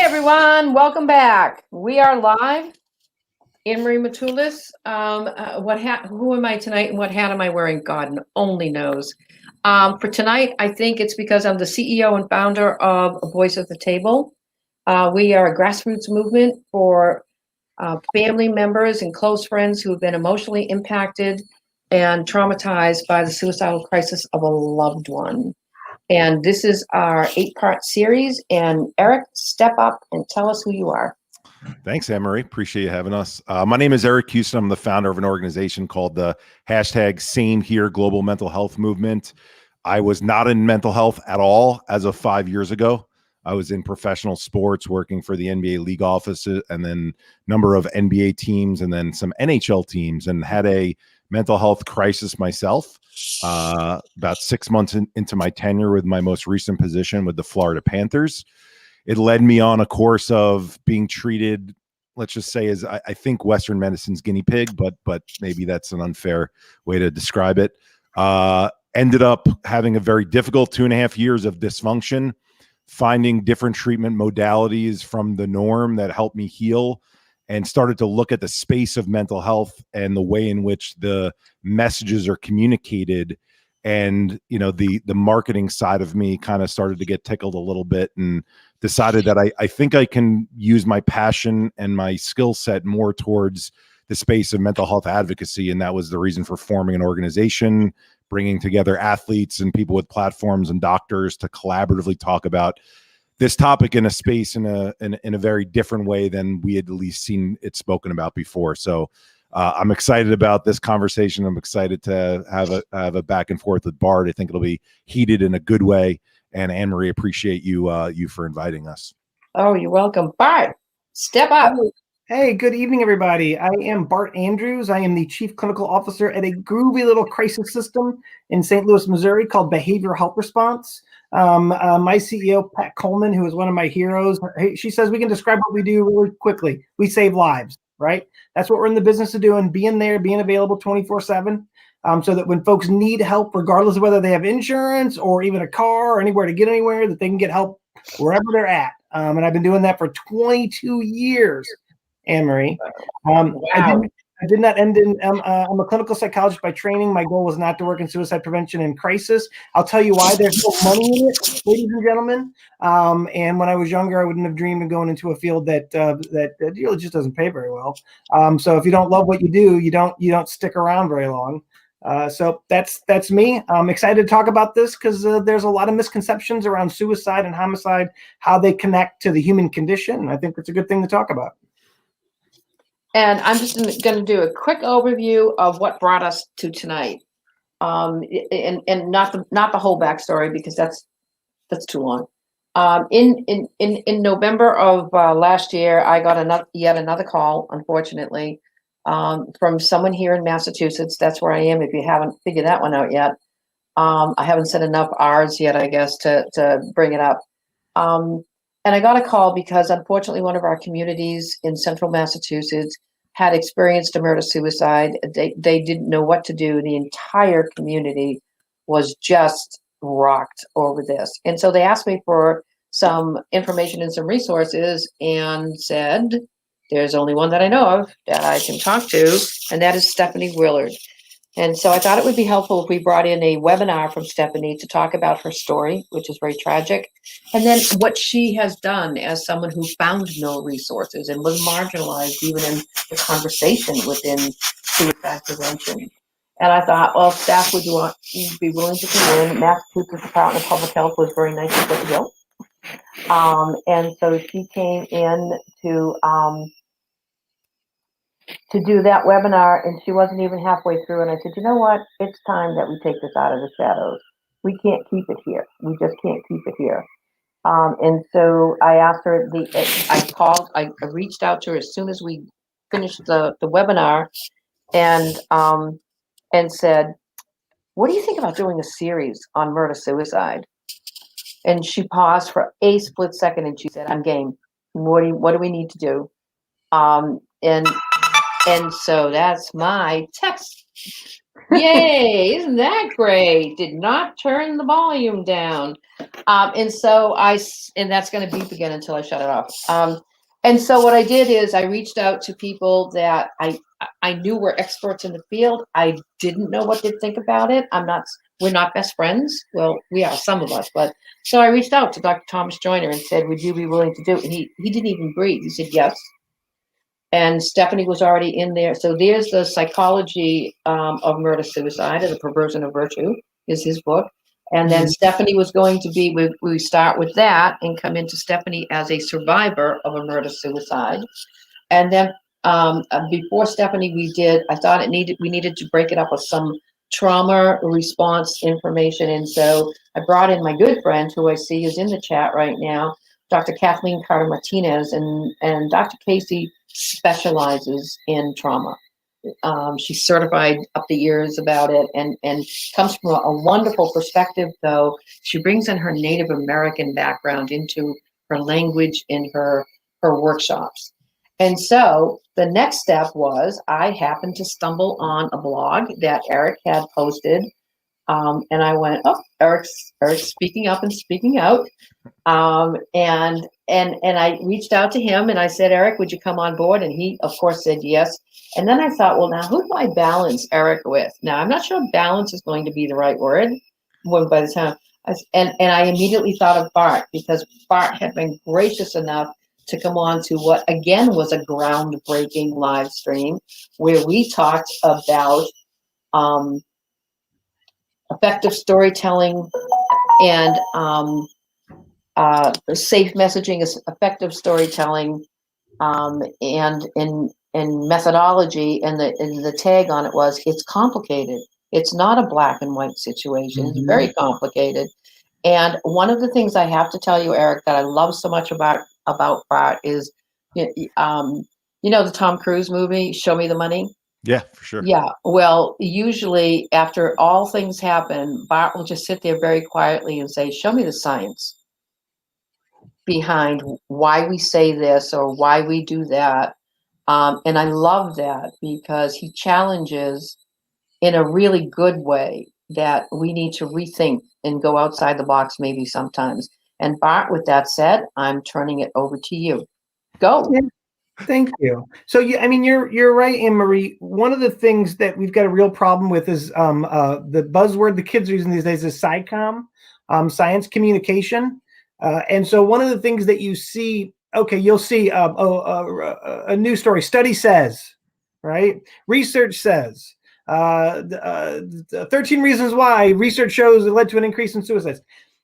everyone, welcome back. We are live. Annemarie Matulis. Who am I tonight and what hat am I wearing? God only knows. For tonight, I think it's because I'm the CEO and founder of Voice at the Table. We are a grassroots movement for family members and close friends who have been emotionally impacted and traumatized by the suicidal crisis of a loved one. And this is our 8-part series. And Eric, step up and tell us who you are. Thanks, Annemarie. Appreciate you having us. My name is Eric Kussin. I'm the founder of an organization called the #SameHere Global Mental Health Movement. I was not in mental health at all as of 5 years ago. I was in professional sports, working for the NBA league offices and then a number of NBA teams and then some NHL teams, and had a mental health crisis myself about 6 months into my tenure with my most recent position with the Florida Panthers. It led me on a course of being treated, let's just say, as I think Western medicine's guinea pig, but maybe that's an unfair way to describe it. Ended up having a very difficult 2.5 years of dysfunction, finding different treatment modalities from the norm that helped me heal, and started to look at the space of mental health and the way in which the messages are communicated. And, the marketing side of me kind of started to get tickled a little bit, and decided that I think I can use my passion and my skill set more towards the space of mental health advocacy. And that was the reason for forming an organization, bringing together athletes and people with platforms and doctors to collaboratively talk about this topic in a space in a very different way than we had at least seen it spoken about before. So I'm excited about this conversation. I'm excited to have a back and forth with Bart. I think it'll be heated in a good way. And Annemarie, appreciate you for inviting us. Oh, you're welcome. Bart, step up. Hey, good evening, everybody. I am Bart Andrews. I am the Chief Clinical Officer at a groovy little crisis system in St. Louis, Missouri called Behavioral Health Response. My CEO, Pat Coleman, who is one of my heroes, she says we can describe what we do really quickly. We save lives, right? That's what we're in the business of doing, being there, being available 24/7. So that when folks need help, regardless of whether they have insurance or even a car or anywhere to get anywhere, that they can get help wherever they're at. And I've been doing that for 22 years, Annemarie. Wow. I did not end in, I'm a clinical psychologist by training. My goal was not to work in suicide prevention and crisis. I'll tell you why. There's no money in it, ladies and gentlemen. And when I was younger, I wouldn't have dreamed of going into a field that really just doesn't pay very well. So if you don't love what you do, you don't stick around very long. So that's me. I'm excited to talk about this because there's a lot of misconceptions around suicide and homicide, how they connect to the human condition. I think it's a good thing to talk about. And I'm just going to do a quick overview of what brought us to tonight, and not the whole backstory because that's too long. In November of last year, I got yet another call, unfortunately, from someone here in Massachusetts. That's where I am. If you haven't figured that one out yet, I haven't said enough R's yet, I guess, to bring it up. And I got a call because unfortunately one of our communities in central Massachusetts had experienced a murder-suicide. They didn't know what to do. The entire community was just rocked over this. And so they asked me for some information and some resources and said, there's only one that I know of that I can talk to, and that is Stephanie Willard. And so I thought it would be helpful if we brought in a webinar from Stephanie to talk about her story, which is very tragic, and then what she has done as someone who found no resources and was marginalized even in the conversation within suicide prevention. And I thought, well, staff, would you be willing to come in? Massachusetts Department of Public Health was very nice to put the bill. And so she came in to do that webinar, and she wasn't even halfway through. And I said, you know what? It's time that we take this out of the shadows. We can't keep it here. We just can't keep it here. And so I asked her, I reached out to her as soon as we finished the webinar and said, what do you think about doing a series on murder-suicide? And she paused for a split second and she said, I'm game. What do we need to do? And so that's my text Yay, isn't that great? Did not turn the volume down. And that's going to beep again until I shut it off. And so what I did is I reached out to people that I knew were experts in the field. I didn't know what they'd think about it. We're not best friends. Well, we are, some of us, but so I reached out to Dr. Thomas Joyner and said, would you be willing to do it? And he didn't even breathe. He said, yes. And Stephanie was already in there. So there's the psychology of murder suicide, or the perversion of virtue is his book. And then Stephanie was going to be, we start with that and come into Stephanie as a survivor of a murder suicide. And then before Stephanie, I thought we needed to break it up with some trauma response information. And so I brought in my good friend, who I see is in the chat right now, Dr. Kathleen Carter Martinez, and Dr. Casey specializes in trauma. She's certified up the years about it, and comes from a wonderful perspective, though. She brings in her Native American background into her language in her workshops. And so the next step was I happened to stumble on a blog that Eric had posted. And I went, oh, Eric's speaking up and speaking out. And I reached out to him and I said, Eric, would you come on board? And he, of course, said yes. And then I thought, well, now who do I balance Eric with? Now, I'm not sure balance is going to be the right word by the time. And I immediately thought of Bart, because Bart had been gracious enough to come on to what, again, was a groundbreaking live stream where we talked about effective storytelling and safe messaging is effective storytelling, and methodology, and the tag on it was, it's complicated. It's not a black and white situation. It's very complicated. And one of the things I have to tell you, Eric, that I love so much about Bart is, the Tom Cruise movie, Show Me the Money? Yeah, for sure. Yeah. Well, usually after all things happen, Bart will just sit there very quietly and say, show me the science behind why we say this or why we do that. And I love that, because he challenges in a really good way that we need to rethink and go outside the box maybe sometimes. And Bart, with that said, I'm turning it over to you. Go. Yeah. Thank you. So you're right, Annemarie. One of the things that we've got a real problem with is the buzzword the kids are using these days is SciComm, science communication. And so one of the things that you see, you'll see a news story. Study says, right? Research says. 13 reasons why research shows it led to an increase in suicides.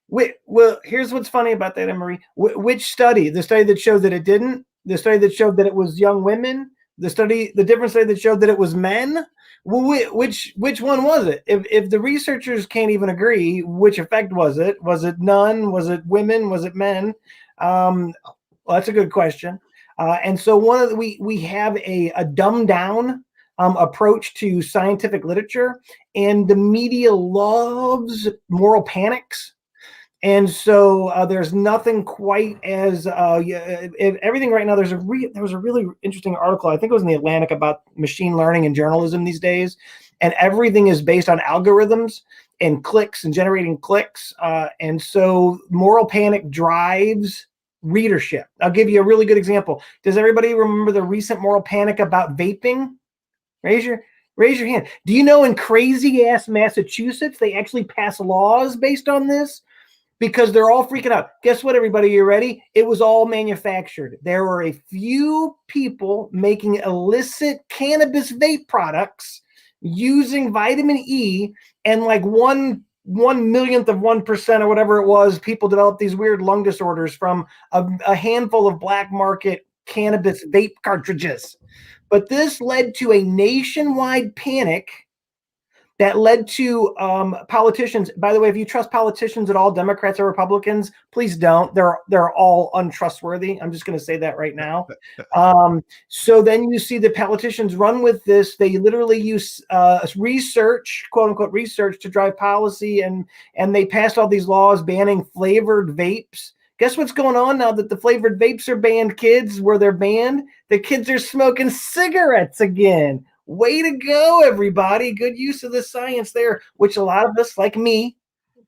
Well, here's what's funny about that, Annemarie. Which study? The study that showed that it didn't? The study that showed that it was young women? The different study that showed that it was men? Well, which one was it? If the researchers can't even agree, which effect was it? Was it none? Was it women? Was it men? Well, that's a good question. And so we have a dumbed down approach to scientific literature, and the media loves moral panics. And so there's nothing quite as everything right now. There was a really interesting article, I think it was in the Atlantic, about machine learning and journalism these days, and everything is based on algorithms and clicks and generating clicks. And so moral panic drives readership. I'll give you a really good example. Does everybody remember the recent moral panic about vaping? Raise your hand. Do you know in crazy ass Massachusetts they actually pass laws based on this? Because they're all freaking out. Guess what, everybody? You ready? It was all manufactured. There were a few people making illicit cannabis vape products using vitamin E, and like 1/1,000,000% or whatever it was, people developed these weird lung disorders from a handful of black market cannabis vape cartridges. But this led to a nationwide panic that led to politicians. By the way, if you trust politicians at all, Democrats or Republicans, please don't. They're all untrustworthy. I'm just going to say that right now. So then you see the politicians run with this. They literally use research, quote unquote research, to drive policy, and they passed all these laws banning flavored vapes. Guess what's going on now that the flavored vapes are banned, kids? Where they're banned, the kids are smoking cigarettes again. Way to go, everybody. Good use of the science there, which a lot of us, like me,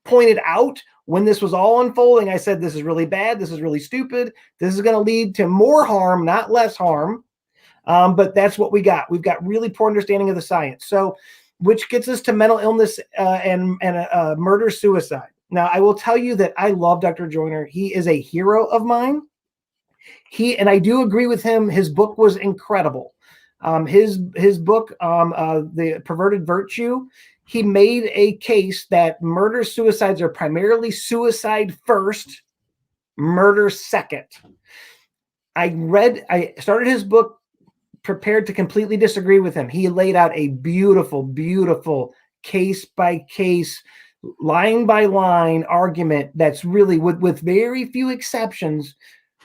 pointed out when this was all unfolding. I said, this is really bad. This is really stupid. This is going to lead to more harm, not less harm. But that's what we got. We've got really poor understanding of the science. So, which gets us to mental illness and murder suicide. Now, I will tell you that I love Dr. Joyner. He is a hero of mine. And I do agree with him. His book was incredible. His book, The Perverted Virtue, he made a case that murder suicides are primarily suicide first, murder second. I started his book prepared to completely disagree with him. He laid out a beautiful, beautiful case by case, line by line argument that's really, with very few exceptions,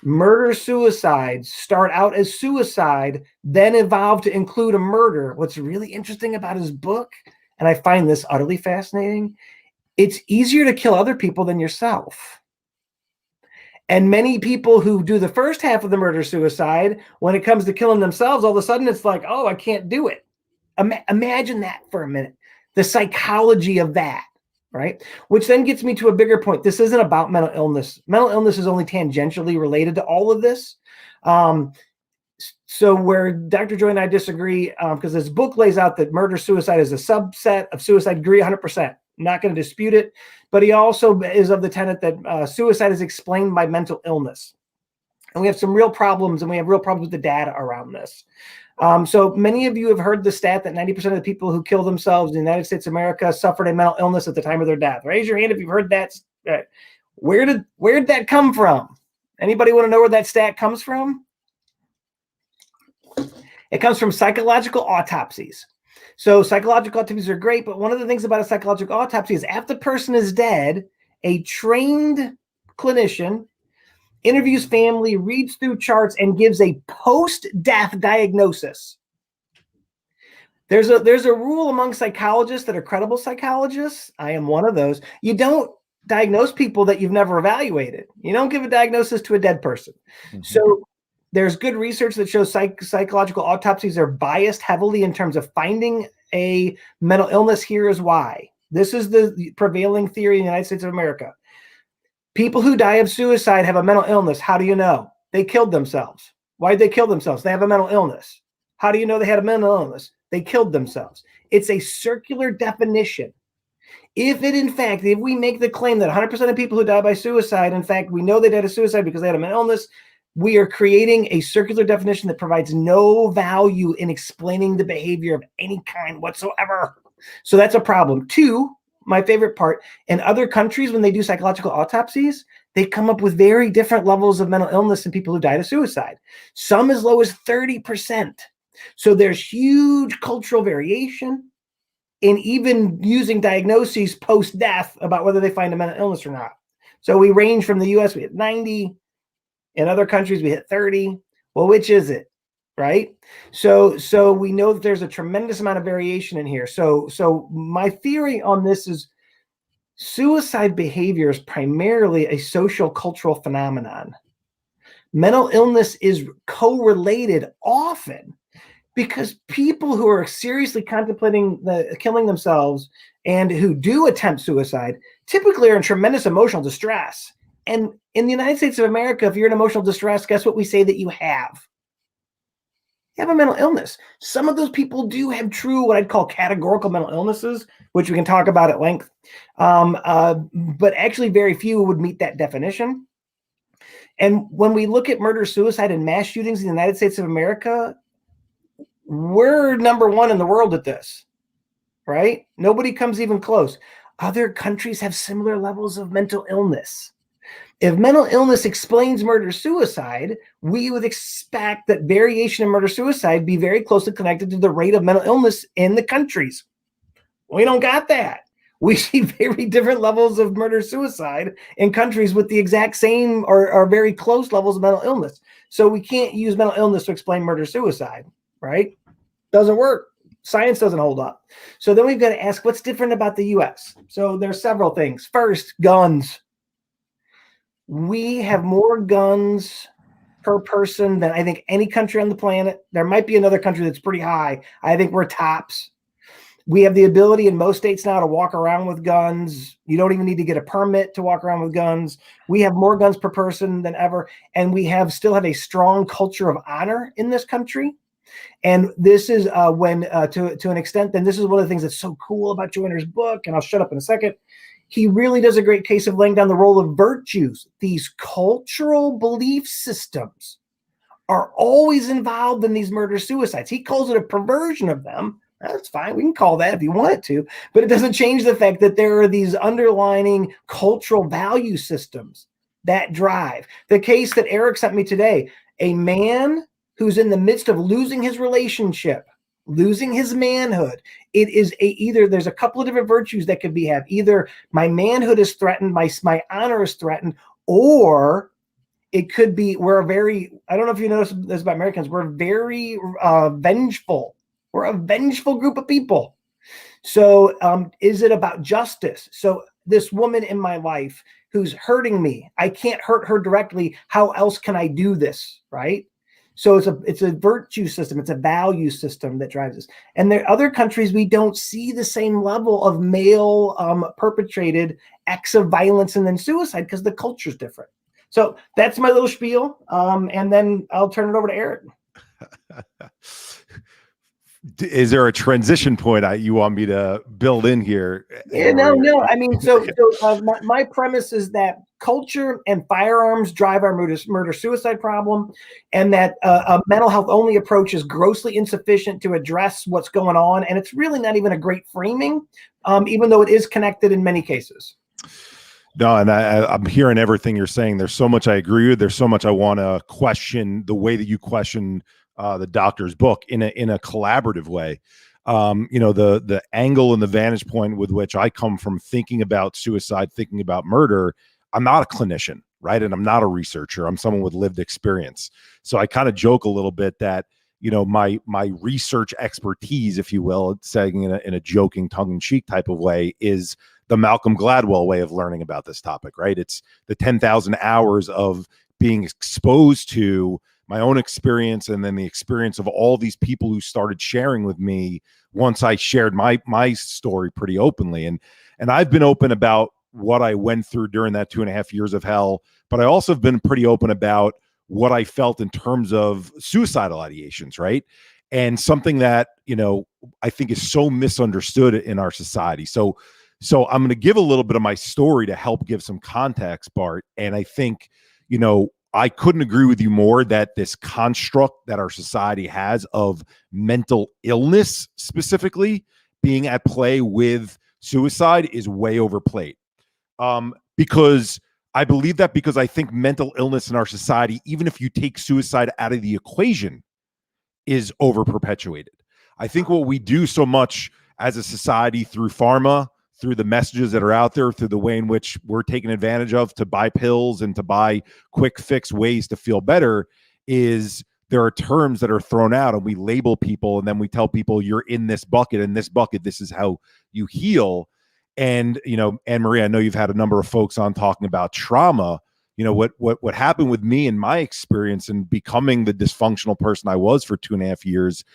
murder suicides start out as suicide, then evolve to include a murder. What's really interesting about his book, and I find this utterly fascinating, it's easier to kill other people than yourself. And many people who do the first half of the murder suicide, when it comes to killing themselves, all of a sudden it's like, oh, I can't do it. Imagine that for a minute. The psychology of that, right? Which then gets me to a bigger point. This isn't about mental illness. Mental illness is only tangentially related to all of this. So where Dr. Joy and I disagree, because this book lays out that murder-suicide is a subset of suicide, agree 100%. Not going to dispute it. But he also is of the tenet that suicide is explained by mental illness. And we have some real problems, and we have real problems with the data around this. So many of you have heard the stat that 90% of the people who kill themselves in the United States of America suffered a mental illness at the time of their death. Raise your hand if you've heard that. Where did that come from? Anybody want to know where that stat comes from? It comes from psychological autopsies. So psychological autopsies are great, but one of the things about a psychological autopsy is after the person is dead, a trained clinician interviews family, reads through charts, and gives a post-death diagnosis. There's a rule among psychologists that are credible psychologists. I am one of those. You don't diagnose people that you've never evaluated. You don't give a diagnosis to a dead person. Mm-hmm. So there's good research that shows psychological autopsies are biased heavily in terms of finding a mental illness. Here is why. This is the prevailing theory in the United States of America. People who die of suicide have a mental illness. How do you know? They killed themselves. Why did they kill themselves? They have a mental illness. How do you know they had a mental illness? They killed themselves. It's a circular definition. If we make the claim that 100% of people who die by suicide, in fact, we know they died of suicide because they had a mental illness, we are creating a circular definition that provides no value in explaining the behavior of any kind whatsoever. So that's a problem. Two, my favorite part, in other countries, when they do psychological autopsies, they come up with very different levels of mental illness in people who died of suicide. Some as low as 30%. So there's huge cultural variation in even using diagnoses post-death about whether they find a mental illness or not. So we range from the US, we hit 90. In other countries, we hit 30. Well, which is it? Right? So we know that there's a tremendous amount of variation in here. So my theory on this is suicide behavior is primarily a social cultural phenomenon. Mental illness is correlated often because people who are seriously contemplating killing themselves and who do attempt suicide typically are in tremendous emotional distress. And in the United States of America, if you're in emotional distress, guess what we say that you have? You have a mental illness. Some of those people do have true, what I'd call categorical mental illnesses, which we can talk about at length. But actually very few would meet that definition. And when we look at murder, suicide, and mass shootings in the United States of America, we're number one in the world at this, right? Nobody comes even close. Other countries have similar levels of mental illness. If mental illness explains murder-suicide, we would expect that variation in murder-suicide be very closely connected to the rate of mental illness in the countries. We don't got that. We see very different levels of murder-suicide in countries with the exact same or very close levels of mental illness. So we can't use mental illness to explain murder-suicide, right? Doesn't work. Science doesn't hold up. So then we've got to ask, what's different about the U.S.? So there's several things. First, guns. We have more guns per person than I think any country on the planet. There might be another country that's pretty high. I think we're tops. We have the ability in most states now to walk around with guns. You don't even need to get a permit to walk around with guns. We have more guns per person than ever. And we still have a strong culture of honor in this country. And this is to an extent, then this is one of the things that's so cool about Joyner's book, and I'll shut up in a second. He really does a great case of laying down the role of virtues. These cultural belief systems are always involved in these murder-suicides. He calls it a perversion of them. That's fine. We can call that if you want it to, but it doesn't change the fact that there are these underlining cultural value systems that drive. The case that Eric sent me today, a man who's in the midst of losing his relationship, losing his manhood. It is either there's a couple of different virtues that could be had. Either my manhood is threatened, my honor is threatened, or it could be I don't know if you notice this about Americans, we're very vengeful. We're a vengeful group of people. So is it about justice? So this woman in my life who's hurting me, I can't hurt her directly. How else can I do this, right? So it's a virtue system. It's a value system that drives us. And there are other countries we don't see the same level of male perpetrated acts of violence and then suicide because the culture is different. So that's my little spiel. And then I'll turn it over to Eric. Is there a transition point you want me to build in here? Yeah, no. I mean, my premise is that culture and firearms drive our murder-suicide problem, and that a mental health only approach is grossly insufficient to address what's going on, and it's really not even a great framing, even though it is connected in many cases. No, and I'm hearing everything you're saying. There's so much I agree with. There's so much I want to question the way that you question the doctor's book in a collaborative way. The angle and the vantage point with which I come from thinking about suicide, thinking about murder, I'm not a clinician, right? And I'm not a researcher. I'm someone with lived experience. So I kind of joke a little bit that, my research expertise, if you will, saying in a joking tongue-in-cheek type of way, is the Malcolm Gladwell way of learning about this topic, right? It's the 10,000 hours of being exposed to my own experience and then the experience of all these people who started sharing with me once I shared my story pretty openly. And I've been open about what I went through during that 2.5 years of hell, but I also have been pretty open about what I felt in terms of suicidal ideations, right? And something that, I think is so misunderstood in our society. So I'm going to give a little bit of my story to help give some context, Bart. And I think, I couldn't agree with you more that this construct that our society has of mental illness specifically being at play with suicide is way overplayed. Because I believe that because I think mental illness in our society, even if you take suicide out of the equation, is over perpetuated. I think what we do so much as a society through pharma, through the messages that are out there, through the way in which we're taken advantage of to buy pills and to buy quick fix ways to feel better, is there are terms that are thrown out and we label people and then we tell people you're in this bucket, this is how you heal. And, Annemarie, I know you've had a number of folks on talking about trauma. What happened with me in my experience in becoming the dysfunctional person I was for 2.5 years,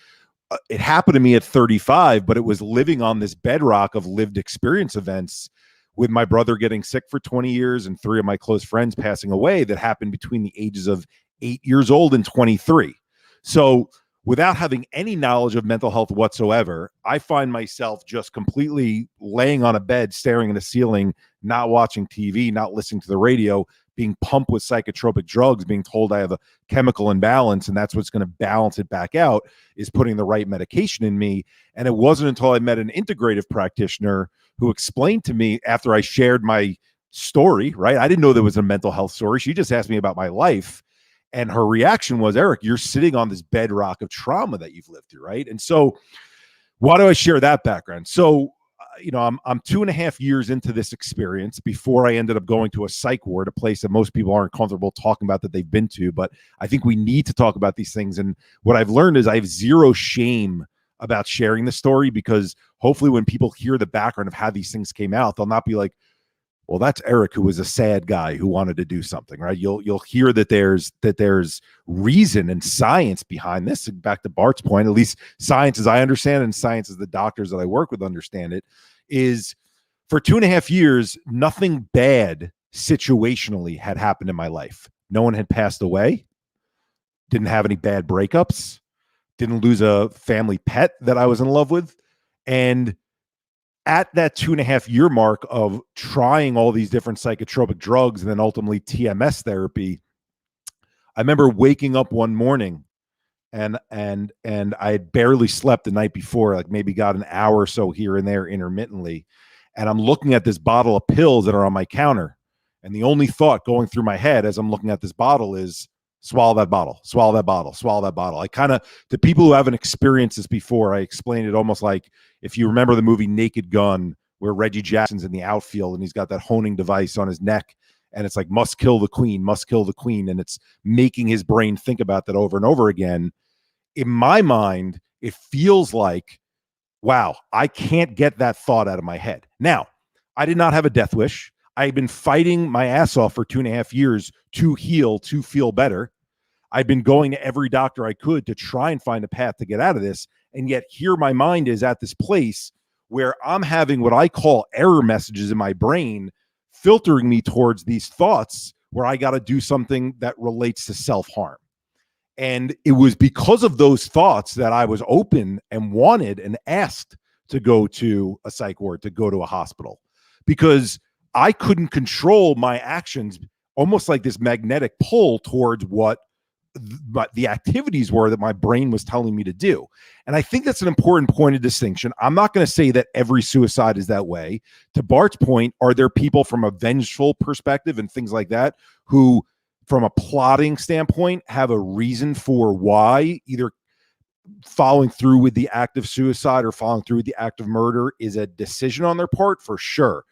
it happened to me at 35, but it was living on this bedrock of lived experience events with my brother getting sick for 20 years and 3 of my close friends passing away that happened between the ages of 8 years old and 23. So without having any knowledge of mental health whatsoever, I find myself just completely laying on a bed, staring at the ceiling, not watching TV, not listening to the radio, being pumped with psychotropic drugs, being told I have a chemical imbalance and that's what's going to balance it back out, is putting the right medication in me. And it wasn't until I met an integrative practitioner who explained to me after I shared my story, right? I didn't know there was a mental health story. She just asked me about my life. And her reaction was, Eric, you're sitting on this bedrock of trauma that you've lived through, right? And so why do I share that background? So I'm 2.5 years into this experience before I ended up going to a psych ward, a place that most people aren't comfortable talking about that they've been to. But I think we need to talk about these things. And what I've learned is I have zero shame about sharing the story, because hopefully when people hear the background of how these things came out, they'll not be like, well, that's Eric, who was a sad guy who wanted to do something, right? You'll hear that there's reason and science behind this. Back to Bart's point, at least science as I understand it, and science as the doctors that I work with understand it, is for 2.5 years, nothing bad situationally had happened in my life. No one had passed away, didn't have any bad breakups, didn't lose a family pet that I was in love with. And at that 2.5 year mark of trying all these different psychotropic drugs and then ultimately TMS therapy, I remember waking up one morning and I had barely slept the night before, like maybe got an hour or so here and there intermittently. And I'm looking at this bottle of pills that are on my counter. And the only thought going through my head as I'm looking at this bottle is, swallow that bottle, swallow that bottle, swallow that bottle. I kind of, to people who haven't experienced this before, I explained it almost like if you remember the movie Naked Gun, where Reggie Jackson's in the outfield and he's got that honing device on his neck. And it's like, must kill the queen, must kill the queen. And it's making his brain think about that over and over again. In my mind, it feels like, wow, I can't get that thought out of my head. Now, I did not have a death wish. I've been fighting my ass off for 2.5 years to heal, to feel better. I've been going to every doctor I could to try and find a path to get out of this. And yet here my mind is at this place where I'm having what I call error messages in my brain, filtering me towards these thoughts where I got to do something that relates to self-harm. And it was because of those thoughts that I was open and wanted and asked to go to a psych ward, to go to a hospital, because I couldn't control my actions, almost like this magnetic pull towards what the activities were that my brain was telling me to do. And I think that's an important point of distinction. I'm not going to say that every suicide is that way. To Bart's point, are there people from a vengeful perspective and things like that who, from a plotting standpoint, have a reason for why either following through with the act of suicide or following through with the act of murder is a decision on their part? For sure.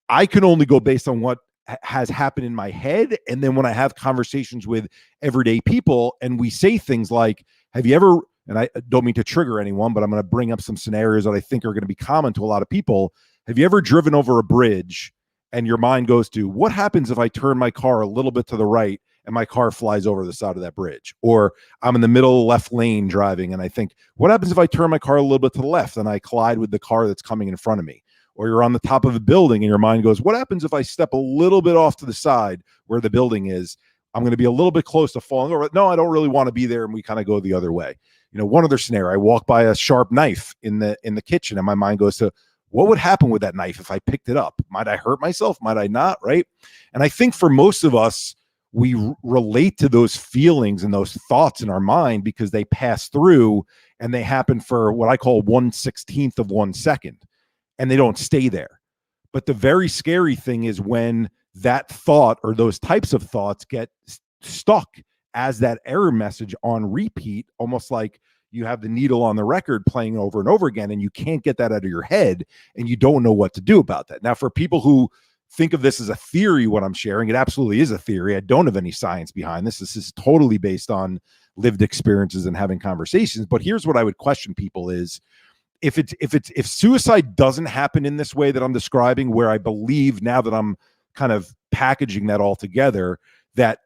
I can only go based on what has happened in my head. And then when I have conversations with everyday people and we say things like, have you ever, and I don't mean to trigger anyone, but I'm going to bring up some scenarios that I think are going to be common to a lot of people. Have you ever driven over a bridge and your mind goes to, what happens if I turn my car a little bit to the right and my car flies over the side of that bridge? Or I'm in the middle left lane driving and I think, what happens if I turn my car a little bit to the left and I collide with the car that's coming in front of me? Or you're on the top of a building and your mind goes, what happens if I step a little bit off to the side where the building is? I'm going to be a little bit close to falling over. No, I don't really want to be there. And we kind of go the other way. You know, one other scenario, I walk by a sharp knife in the kitchen and my mind goes to, what would happen with that knife if I picked it up? Might I hurt myself? Might I not? Right. And I think for most of us, we relate to those feelings and those thoughts in our mind because they pass through and they happen for what I call 1/16 of 1 second. And they don't stay there. But the very scary thing is when that thought or those types of thoughts get stuck as that error message on repeat, almost like you have the needle on the record playing over and over again, and you can't get that out of your head, and you don't know what to do about that. Now, for people who think of this as a theory, what I'm sharing, it absolutely is a theory. I don't have any science behind this. This is totally based on lived experiences and having conversations. But here's what I would question people is, if suicide doesn't happen in this way that I'm describing, where I believe now that I'm kind of packaging that all together, that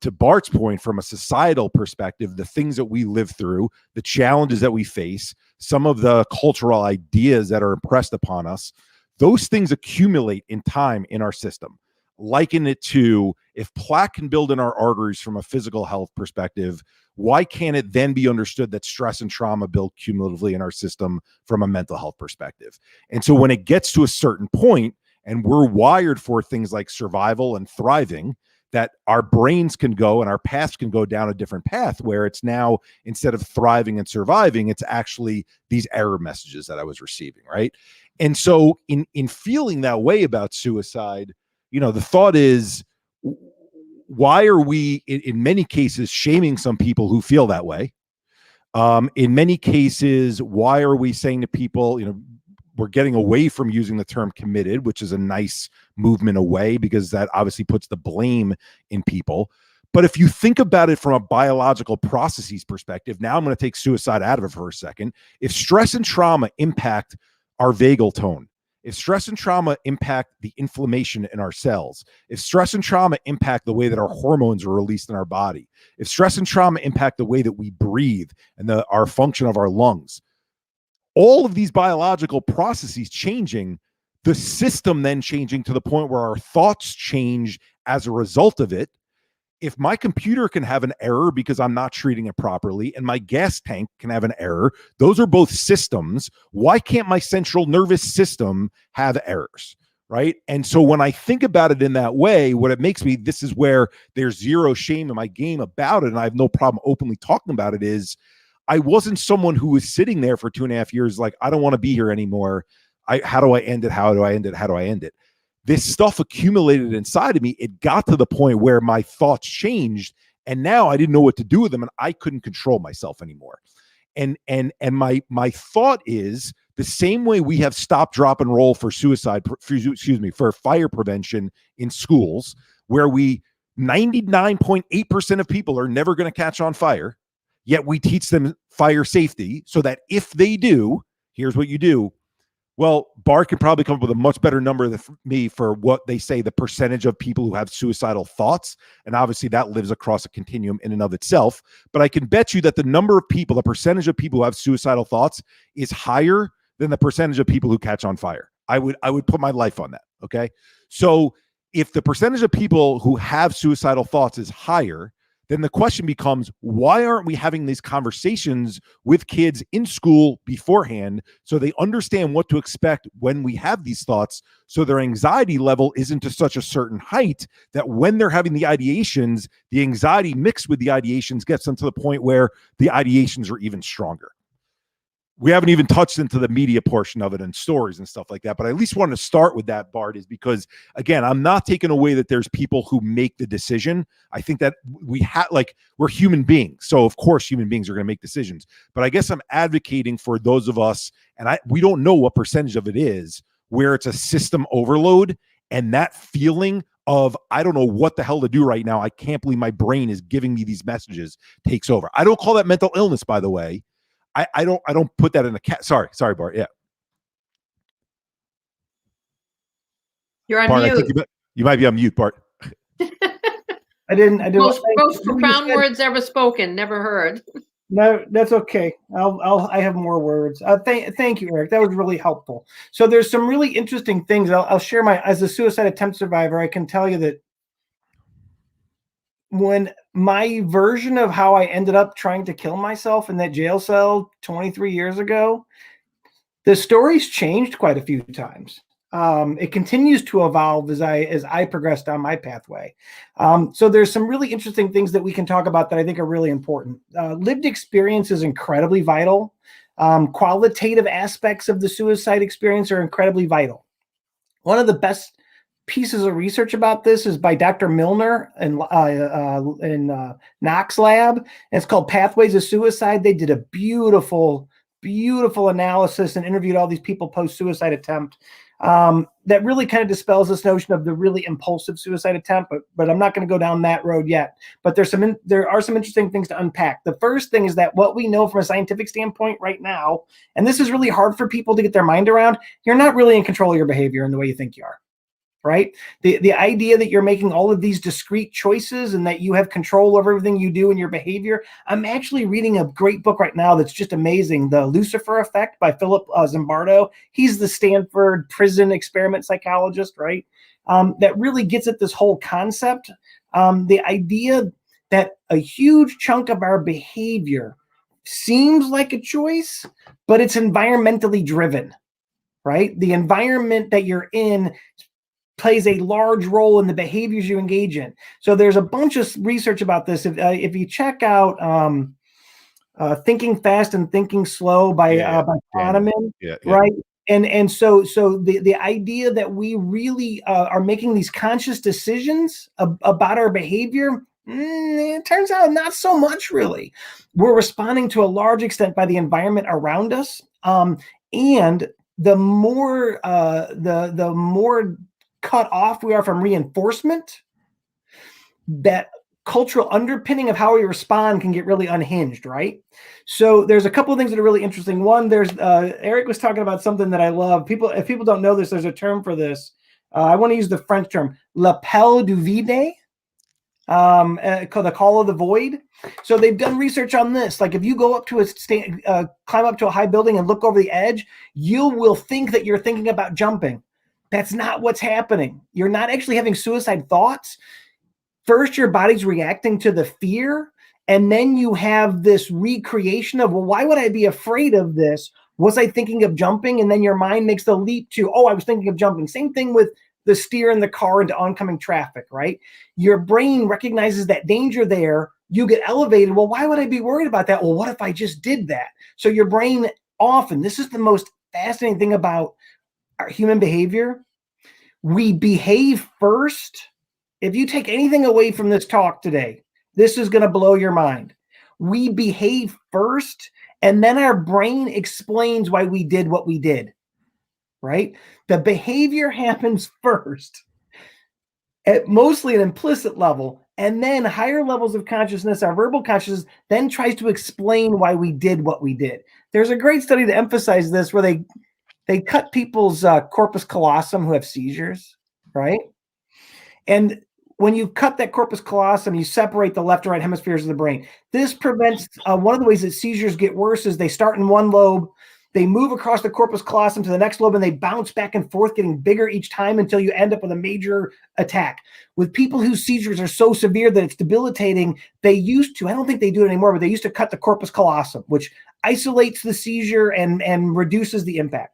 to Bart's point, from a societal perspective, the things that we live through, the challenges that we face, some of the cultural ideas that are impressed upon us, those things accumulate in time in our system. Liken it to, if plaque can build in our arteries from a physical health perspective, why can't it then be understood that stress and trauma build cumulatively in our system from a mental health perspective? And so when it gets to a certain point and we're wired for things like survival and thriving, that our brains can go and our paths can go down a different path where it's now, instead of thriving and surviving, it's actually these error messages that I was receiving, right? And so in feeling that way about suicide, you know, the thought is, why are we in many cases shaming some people who feel that way? In many cases, why are we saying to people, you know, we're getting away from using the term committed, which is a nice movement away because that obviously puts the blame in people. But if you think about it from a biological processes perspective, now I'm going to take suicide out of it for a second. If stress and trauma impact our vagal tone, If stress and trauma impact the inflammation in our cells, if stress and trauma impact the way that our hormones are released in our body, if stress and trauma impact the way that we breathe and our function of our lungs, all of these biological processes changing, the system then changing to the point where our thoughts change as a result of it. If my computer can have an error because I'm not treating it properly, and my gas tank can have an error, those are both systems. Why can't my central nervous system have errors? Right. And so when I think about it in that way, what it makes me, this is where there's zero shame in my game about it, and I have no problem openly talking about it, is I wasn't someone who was sitting there for 2.5 years like, I don't want to be here anymore. How do I end it? How do I end it? How do I end it? This stuff accumulated inside of me. It got to the point where my thoughts changed, and now I didn't know what to do with them, and I couldn't control myself anymore. And my thought is the same way we have stop, drop, and roll for for fire prevention in schools, where 99.8% of people are never going to catch on fire, yet we teach them fire safety so that if they do, here's what you do. Well, Bart can probably come up with a much better number than me for what they say the percentage of people who have suicidal thoughts. And obviously that lives across a continuum in and of itself. But I can bet you that the number of people, the percentage of people who have suicidal thoughts is higher than the percentage of people who catch on fire. I would put my life on that. Okay. So if the percentage of people who have suicidal thoughts is higher, then the question becomes, why aren't we having these conversations with kids in school beforehand so they understand what to expect when we have these thoughts, so their anxiety level isn't to such a certain height that when they're having the ideations, the anxiety mixed with the ideations gets them to the point where the ideations are even stronger. We haven't even touched into the media portion of it and stories and stuff like that, but I at least want to start with that, Bart, is because, again, I'm not taking away that there's people who make the decision. I think that we're human beings. So of course human beings are going to make decisions, but I guess I'm advocating for those of us, and we don't know what percentage of it is, where it's a system overload, and that feeling of, I don't know what the hell to do right now, I can't believe my brain is giving me these messages, takes over. I don't call that mental illness, by the way. I don't put that in a cat. Sorry, Bart. Yeah. You're on Bart, mute. I think you might be on mute, Bart. I didn't. Most profound words ever spoken, never heard. No, that's okay. I have more words. Thank you, Eric. That was really helpful. So there's some really interesting things. I'll share as a suicide attempt survivor, I can tell you that when my version of how I ended up trying to kill myself in that jail cell 23 years ago, the story's changed quite a few times. It continues to evolve as I progress down my pathway. So there's some really interesting things that we can talk about that I think are really important. Lived experience is incredibly vital. Qualitative aspects of the suicide experience are incredibly vital. One of the best pieces of research about this is by Dr. Milner in Knox Lab. And it's called Pathways of Suicide. They did a beautiful analysis and interviewed all these people post-suicide attempt that really kind of dispels this notion of the really impulsive suicide attempt, but I'm not going to go down that road yet. But there are some interesting things to unpack. The first thing is that what we know from a scientific standpoint right now, and this is really hard for people to get their mind around, you're not really in control of your behavior in the way you think you are. Right? The idea that you're making all of these discrete choices and that you have control over everything you do in your behavior. I'm actually reading a great book right now that's just amazing. The Lucifer Effect by Philip Zimbardo. He's the Stanford prison experiment psychologist, right? That really gets at this whole concept. The idea that a huge chunk of our behavior seems like a choice, but it's environmentally driven, right? The environment that you're in plays a large role in the behaviors you engage in. So there's a bunch of research about this. If you check out Thinking Fast and Thinking Slow by Kahneman, right? And so the idea that we really are making these conscious decisions about our behavior, it turns out not so much really. We're responding to a large extent by the environment around us, and the more cut off we are from reinforcement, that cultural underpinning of how we respond can get really unhinged, right? So there's a couple of things that are really interesting. One, there's Eric was talking about something that I love. If people don't know this, there's a term for this. I want to use the French term, l'appel du vide, called the call of the void. So they've done research on this. Like if you go up to climb up to a high building and look over the edge, you will think that you're thinking about jumping. That's not what's happening. You're not actually having suicide thoughts. First, your body's reacting to the fear, and then you have this recreation of, well, why would I be afraid of this? Was I thinking of jumping? And then your mind makes the leap to, oh, I was thinking of jumping. Same thing with the steer in the car into oncoming traffic, right? Your brain recognizes that danger there. You get elevated. Well, why would I be worried about that? Well, what if I just did that? So your brain often, this is the most fascinating thing about our human behavior. We behave first. If you take anything away from this talk today, this is going to blow your mind. We behave first, and then our brain explains why we did what we did, right? The behavior happens first, at mostly an implicit level, and then higher levels of consciousness, our verbal consciousness, then tries to explain why we did what we did. There's a great study to emphasize this where they cut people's corpus callosum who have seizures, right? And when you cut that corpus callosum, you separate the left and right hemispheres of the brain. This prevents, one of the ways that seizures get worse is they start in one lobe, they move across the corpus callosum to the next lobe, and they bounce back and forth, getting bigger each time until you end up with a major attack. With people whose seizures are so severe that it's debilitating, they used to, I don't think they do it anymore, but they used to cut the corpus callosum, which isolates the seizure and reduces the impact.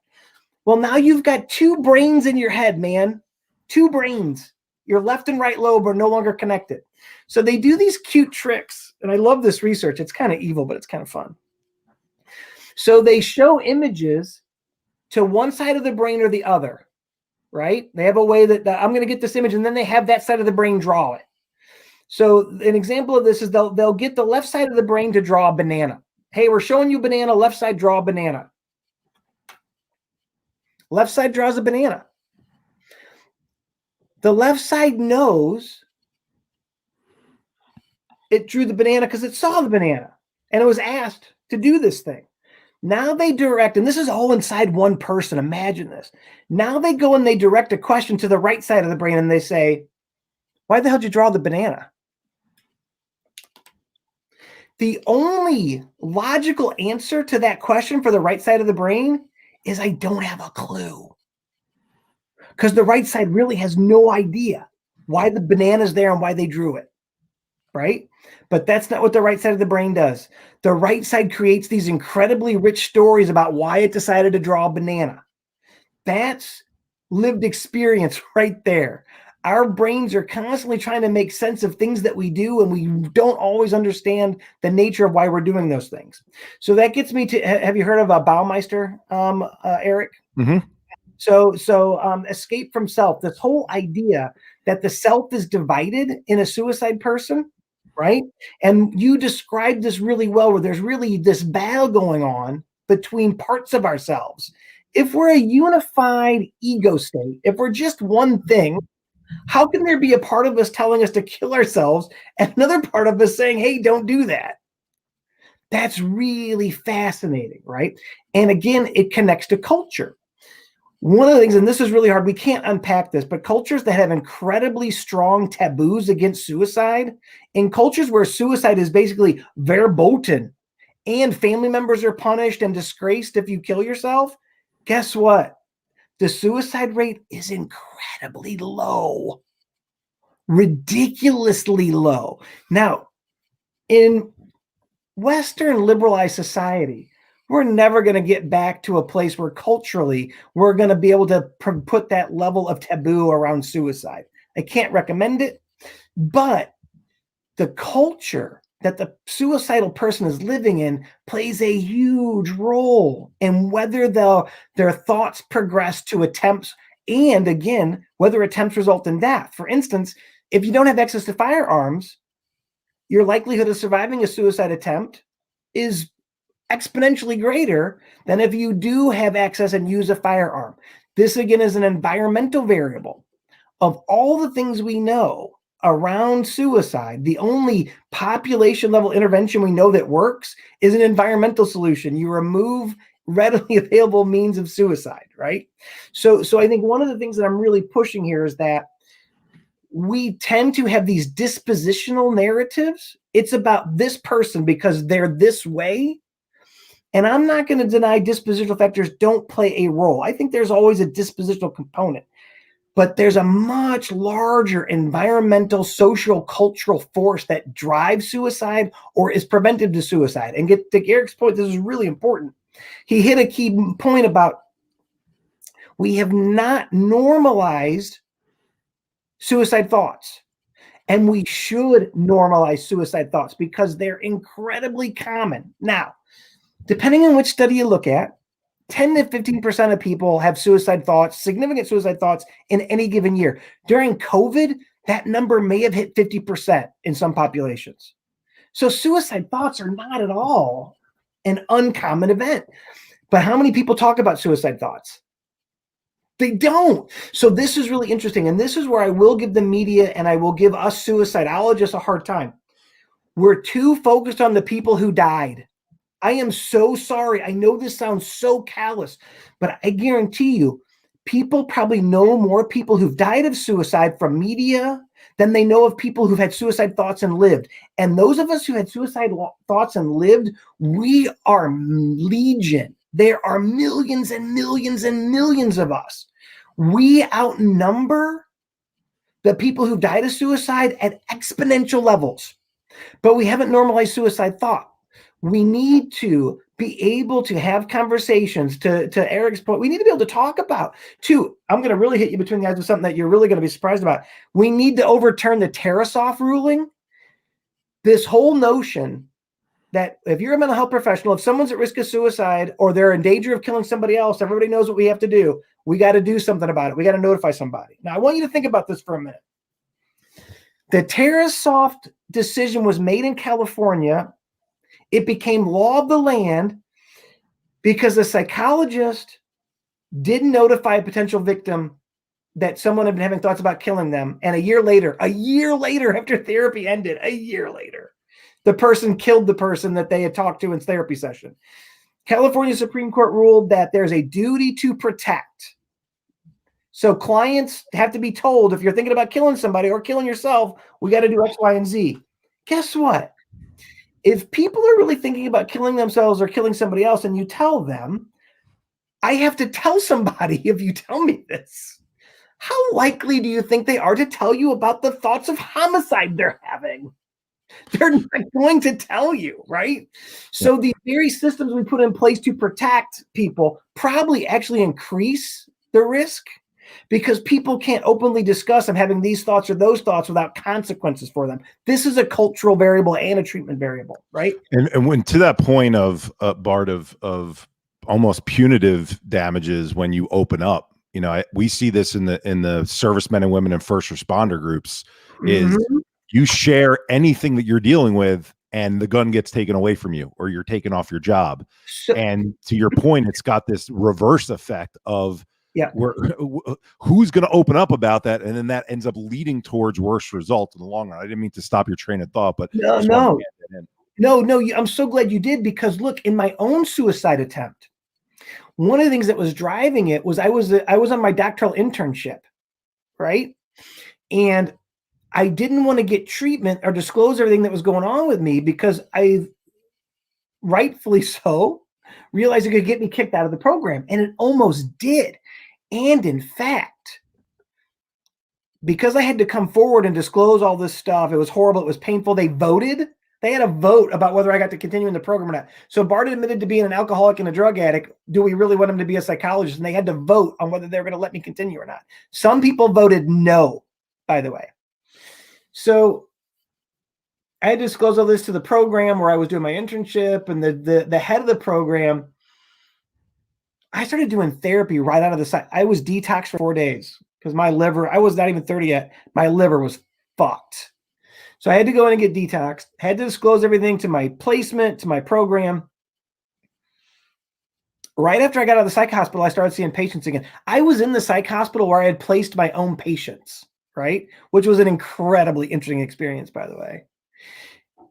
Well, now you've got two brains in your head, man. Two brains. Your left and right lobe are no longer connected. So they do these cute tricks. And I love this research. It's kind of evil, but it's kind of fun. So they show images to one side of the brain or the other, right? They have a way that I'm going to get this image, and then they have that side of the brain draw it. So an example of this is they'll get the left side of the brain to draw a banana. Hey, we're showing you banana. Left side, draw a banana. Left side draws a banana. The left side knows it drew the banana because it saw the banana and it was asked to do this thing. Now they direct, and this is all inside one person. Imagine this. Now they go and they direct a question to the right side of the brain and they say, why the hell did you draw the banana? The only logical answer to that question for the right side of the brain is I don't have a clue. Because the right side really has no idea why the banana's there and why they drew it, right? But that's not what the right side of the brain does. The right side creates these incredibly rich stories about why it decided to draw a banana. That's lived experience right there. Our brains are constantly trying to make sense of things that we do, and we don't always understand the nature of why we're doing those things. So that gets me to, have you heard of Baumeister, Eric? Mm-hmm. So escape from self, this whole idea that the self is divided in a suicide person, right? And you described this really well, where there's really this battle going on between parts of ourselves. If we're a unified ego state, if we're just one thing, how can there be a part of us telling us to kill ourselves and another part of us saying, hey, don't do that? That's really fascinating, right? And again, it connects to culture. One of the things, and this is really hard, we can't unpack this, but cultures that have incredibly strong taboos against suicide, in cultures where suicide is basically verboten and family members are punished and disgraced if you kill yourself, guess what? The suicide rate is incredibly low, ridiculously low. Now, in Western liberalized society, we're never going to get back to a place where culturally we're going to be able to put that level of taboo around suicide. I can't recommend it, but the culture that the suicidal person is living in plays a huge role in whether their thoughts progress to attempts, and again, whether attempts result in death. For instance, if you don't have access to firearms, your likelihood of surviving a suicide attempt is exponentially greater than if you do have access and use a firearm. This again is an environmental variable. Of all the things we know around suicide, the only population level intervention we know that works is an environmental solution. You remove readily available means of suicide, right? So I think one of the things that I'm really pushing here is that we tend to have these dispositional narratives. It's about this person because they're this way. And I'm not going to deny dispositional factors don't play a role. I think there's always a dispositional component, but there's a much larger environmental, social, cultural force that drives suicide or is preventive to suicide. And get to Eric's point, this is really important. He hit a key point about we have not normalized suicide thoughts. And we should normalize suicide thoughts because they're incredibly common. Now, depending on which study you look at, 10 to 15% of people have suicide thoughts, significant suicide thoughts in any given year. During COVID, that number may have hit 50% in some populations. So suicide thoughts are not at all an uncommon event. But how many people talk about suicide thoughts? They don't. So this is really interesting. And this is where I will give the media and I will give us suicidologists a hard time. We're too focused on the people who died. I am so sorry. I know this sounds so callous, but I guarantee you, people probably know more people who've died of suicide from media than they know of people who've had suicide thoughts and lived. And those of us who had suicide thoughts and lived, we are legion. There are millions and millions and millions of us. We outnumber the people who died of suicide at exponential levels, but we haven't normalized suicide thought. We need to be able to have conversations. To Eric's point, we need to be able to talk about, too. I'm going to really hit you between the eyes with something that you're really going to be surprised about. We need to overturn the Tarasoff ruling. This whole notion that if you're a mental health professional, if someone's at risk of suicide or they're in danger of killing somebody else, everybody knows what we have to do. We got to do something about it. We got to notify somebody. Now, I want you to think about this for a minute. The Tarasoff decision was made in California. It became law of the land because a psychologist didn't notify a potential victim that someone had been having thoughts about killing them. And a year later after therapy ended, the person killed the person that they had talked to in therapy session. California Supreme Court ruled that there's a duty to protect. So clients have to be told, if you're thinking about killing somebody or killing yourself, we got to do X, Y, and Z. Guess what? If people are really thinking about killing themselves or killing somebody else and you tell them, I have to tell somebody if you tell me this. How likely do you think they are to tell you about the thoughts of homicide they're having? They're not going to tell you, right? So the very systems we put in place to protect people probably actually increase the risk because people can't openly discuss I'm having these thoughts or those thoughts without consequences for them. This is a cultural variable and a treatment variable, right? And when to that point of Bart of almost punitive damages when you open up, we see this in the servicemen and women and first responder groups is you share anything that you're dealing with and the gun gets taken away from you or you're taken off your job. And to your point, it's got this reverse effect of who's going to open up about that, and then that ends up leading towards worse results in the long run. I didn't mean to stop your train of thought, but no, I'm so glad you did, because look, in my own suicide attempt, one of the things that was driving it was I was on my doctoral internship, right? And I didn't want to get treatment or disclose everything that was going on with me because I, rightfully so, realized it could get me kicked out of the program, and it almost did. And in fact, because I had to come forward and disclose all this stuff, it was horrible, it was painful. They had a vote about whether I got to continue in the program or not. So Bart admitted to being an alcoholic and a drug addict. Do we really want him to be a psychologist? And they had to vote on whether they were going to let me continue or not. Some people voted no, by the way. So I had to disclose all this to the program where I was doing my internship, and the head of the program, I started doing therapy right out of the site. I was detoxed for 4 days because my liver, I was not even 30 yet. My liver was fucked. So I had to go in and get detoxed, had to disclose everything to my placement, to my program. Right after I got out of the psych hospital, I started seeing patients again. I was in the psych hospital where I had placed my own patients. right? Which was an incredibly interesting experience, by the way.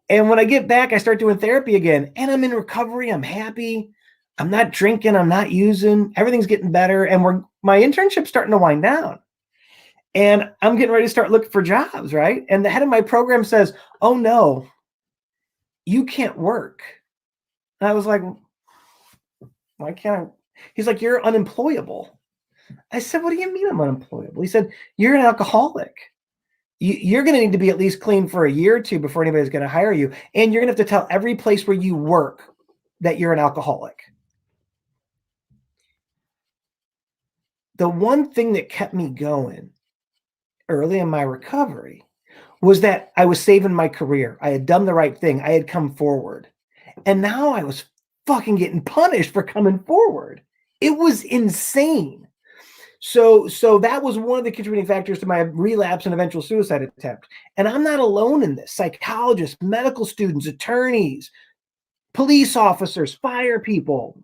And when I get back, I start doing therapy again, and I'm in recovery. I'm happy. I'm not drinking. I'm not using. Everything's getting better. And my internship's starting to wind down. And I'm getting ready to start looking for jobs, right? And the head of my program says, "Oh, no, you can't work." And I was like, "Why can't I?" He's like, "You're unemployable." I said, "What do you mean I'm unemployable?" He said, "You're an alcoholic. You're going to need to be at least clean for a year or two before anybody's going to hire you. And you're going to have to tell every place where you work that you're an alcoholic." The one thing that kept me going early in my recovery was that I was saving my career. I had done the right thing. I had come forward. And now I was fucking getting punished for coming forward. It was insane. So that was one of the contributing factors to my relapse and eventual suicide attempt. And I'm not alone in this. Psychologists, medical students, attorneys, police officers, fire people,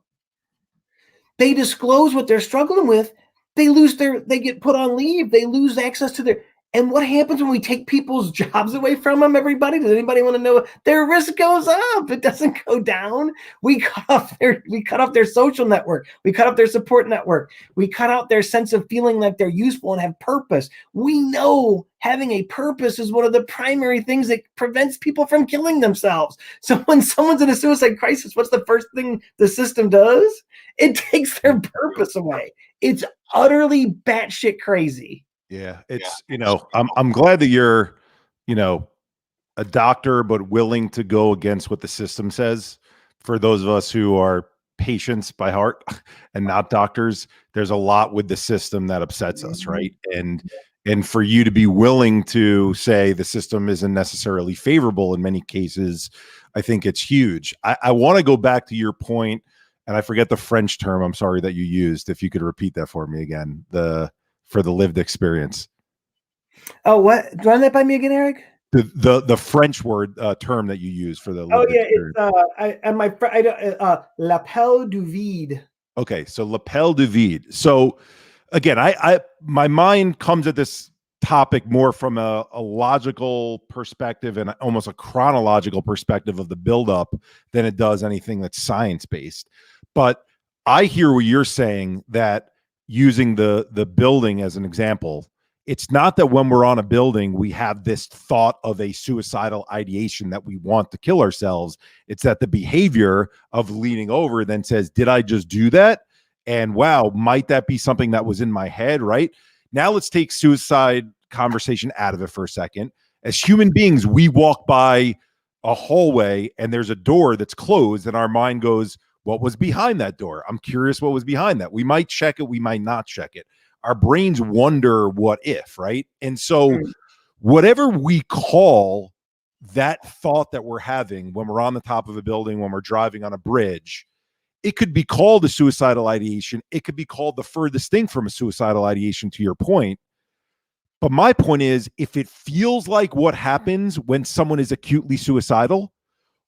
they disclose what they're struggling with. They get put on leave. They lose access to their, and what happens when we take people's jobs away from them, everybody? Does anybody want to know? Their risk goes up. It doesn't go down. We cut off their social network. We cut off their support network. We cut out their sense of feeling like they're useful and have purpose. We know having a purpose is one of the primary things that prevents people from killing themselves. So when someone's in a suicide crisis, what's the first thing the system does? It takes their purpose away. It's utterly batshit crazy. Yeah, it's, I'm glad that you're, a doctor, but willing to go against what the system says. For those of us who are patients by heart and not doctors, there's a lot with the system that upsets us, right? And for you to be willing to say the system isn't necessarily favorable in many cases, I think it's huge. I want to go back to your point, and I forget the French term, I'm sorry, that you used. If you could repeat that for me again, for the lived experience. Oh, what? Run that by me again, Eric? The French word term that you use for the lived experience. It's l'appel du vide. Okay, so l'appel du vide. So again, my mind comes at this topic more from a logical perspective and almost a chronological perspective of the buildup than it does anything that's science-based. But I hear what you're saying, that using the building as an example, it's not that when we're on a building, we have this thought of a suicidal ideation that we want to kill ourselves. It's that the behavior of leaning over then says, did I just do that? And wow, might that be something that was in my head, right? Now let's take suicide conversation out of it for a second. As human beings, we walk by a hallway and there's a door that's closed and our mind goes, what was behind that door? I'm curious what was behind that. We might check it, we might not check it. Our brains wonder what if, right? And so whatever we call that thought that we're having when we're on the top of a building, when we're driving on a bridge, it could be called a suicidal ideation. It could be called the furthest thing from a suicidal ideation, to your point. But my point is, if it feels like what happens when someone is acutely suicidal,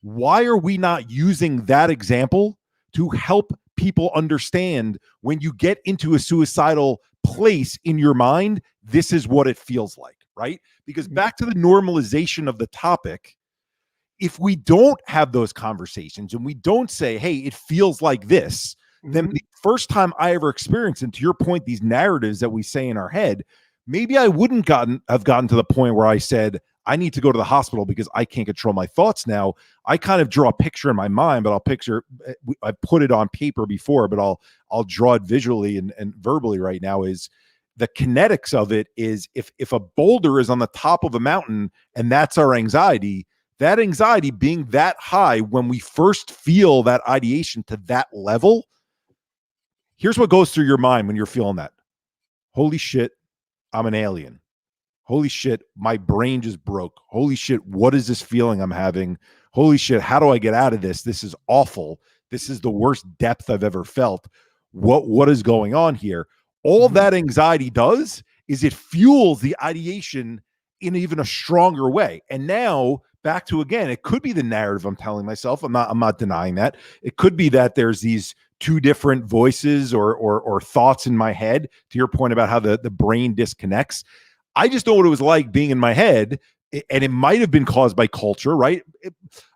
why are we not using that example to help people understand when you get into a suicidal place in your mind, this is what it feels like, right? Because back to the normalization of the topic, if we don't have those conversations and we don't say, hey, it feels like this, then the first time I ever experienced, and to your point, these narratives that we say in our head, maybe I wouldn't have gotten to the point where I said, I need to go to the hospital because I can't control my thoughts now. I kind of draw a picture in my mind, but I put it on paper before, but I'll draw it visually and verbally right now. Is the kinetics of it is if a boulder is on the top of a mountain and that's our anxiety, that anxiety being that high, when we first feel that ideation to that level, here's what goes through your mind when you're feeling that. Holy shit, I'm an alien. Holy shit, my brain just broke. Holy shit, what is this feeling I'm having? Holy shit, how do I get out of this? This is awful. This is the worst depth I've ever felt. What is going on here? All that anxiety does is it fuels the ideation in even a stronger way. And now back to, again, it could be the narrative I'm telling myself. I'm not denying that. It could be that there's these two different voices or thoughts in my head, to your point about how the brain disconnects. I just know what it was like being in my head, and it might have been caused by culture, right?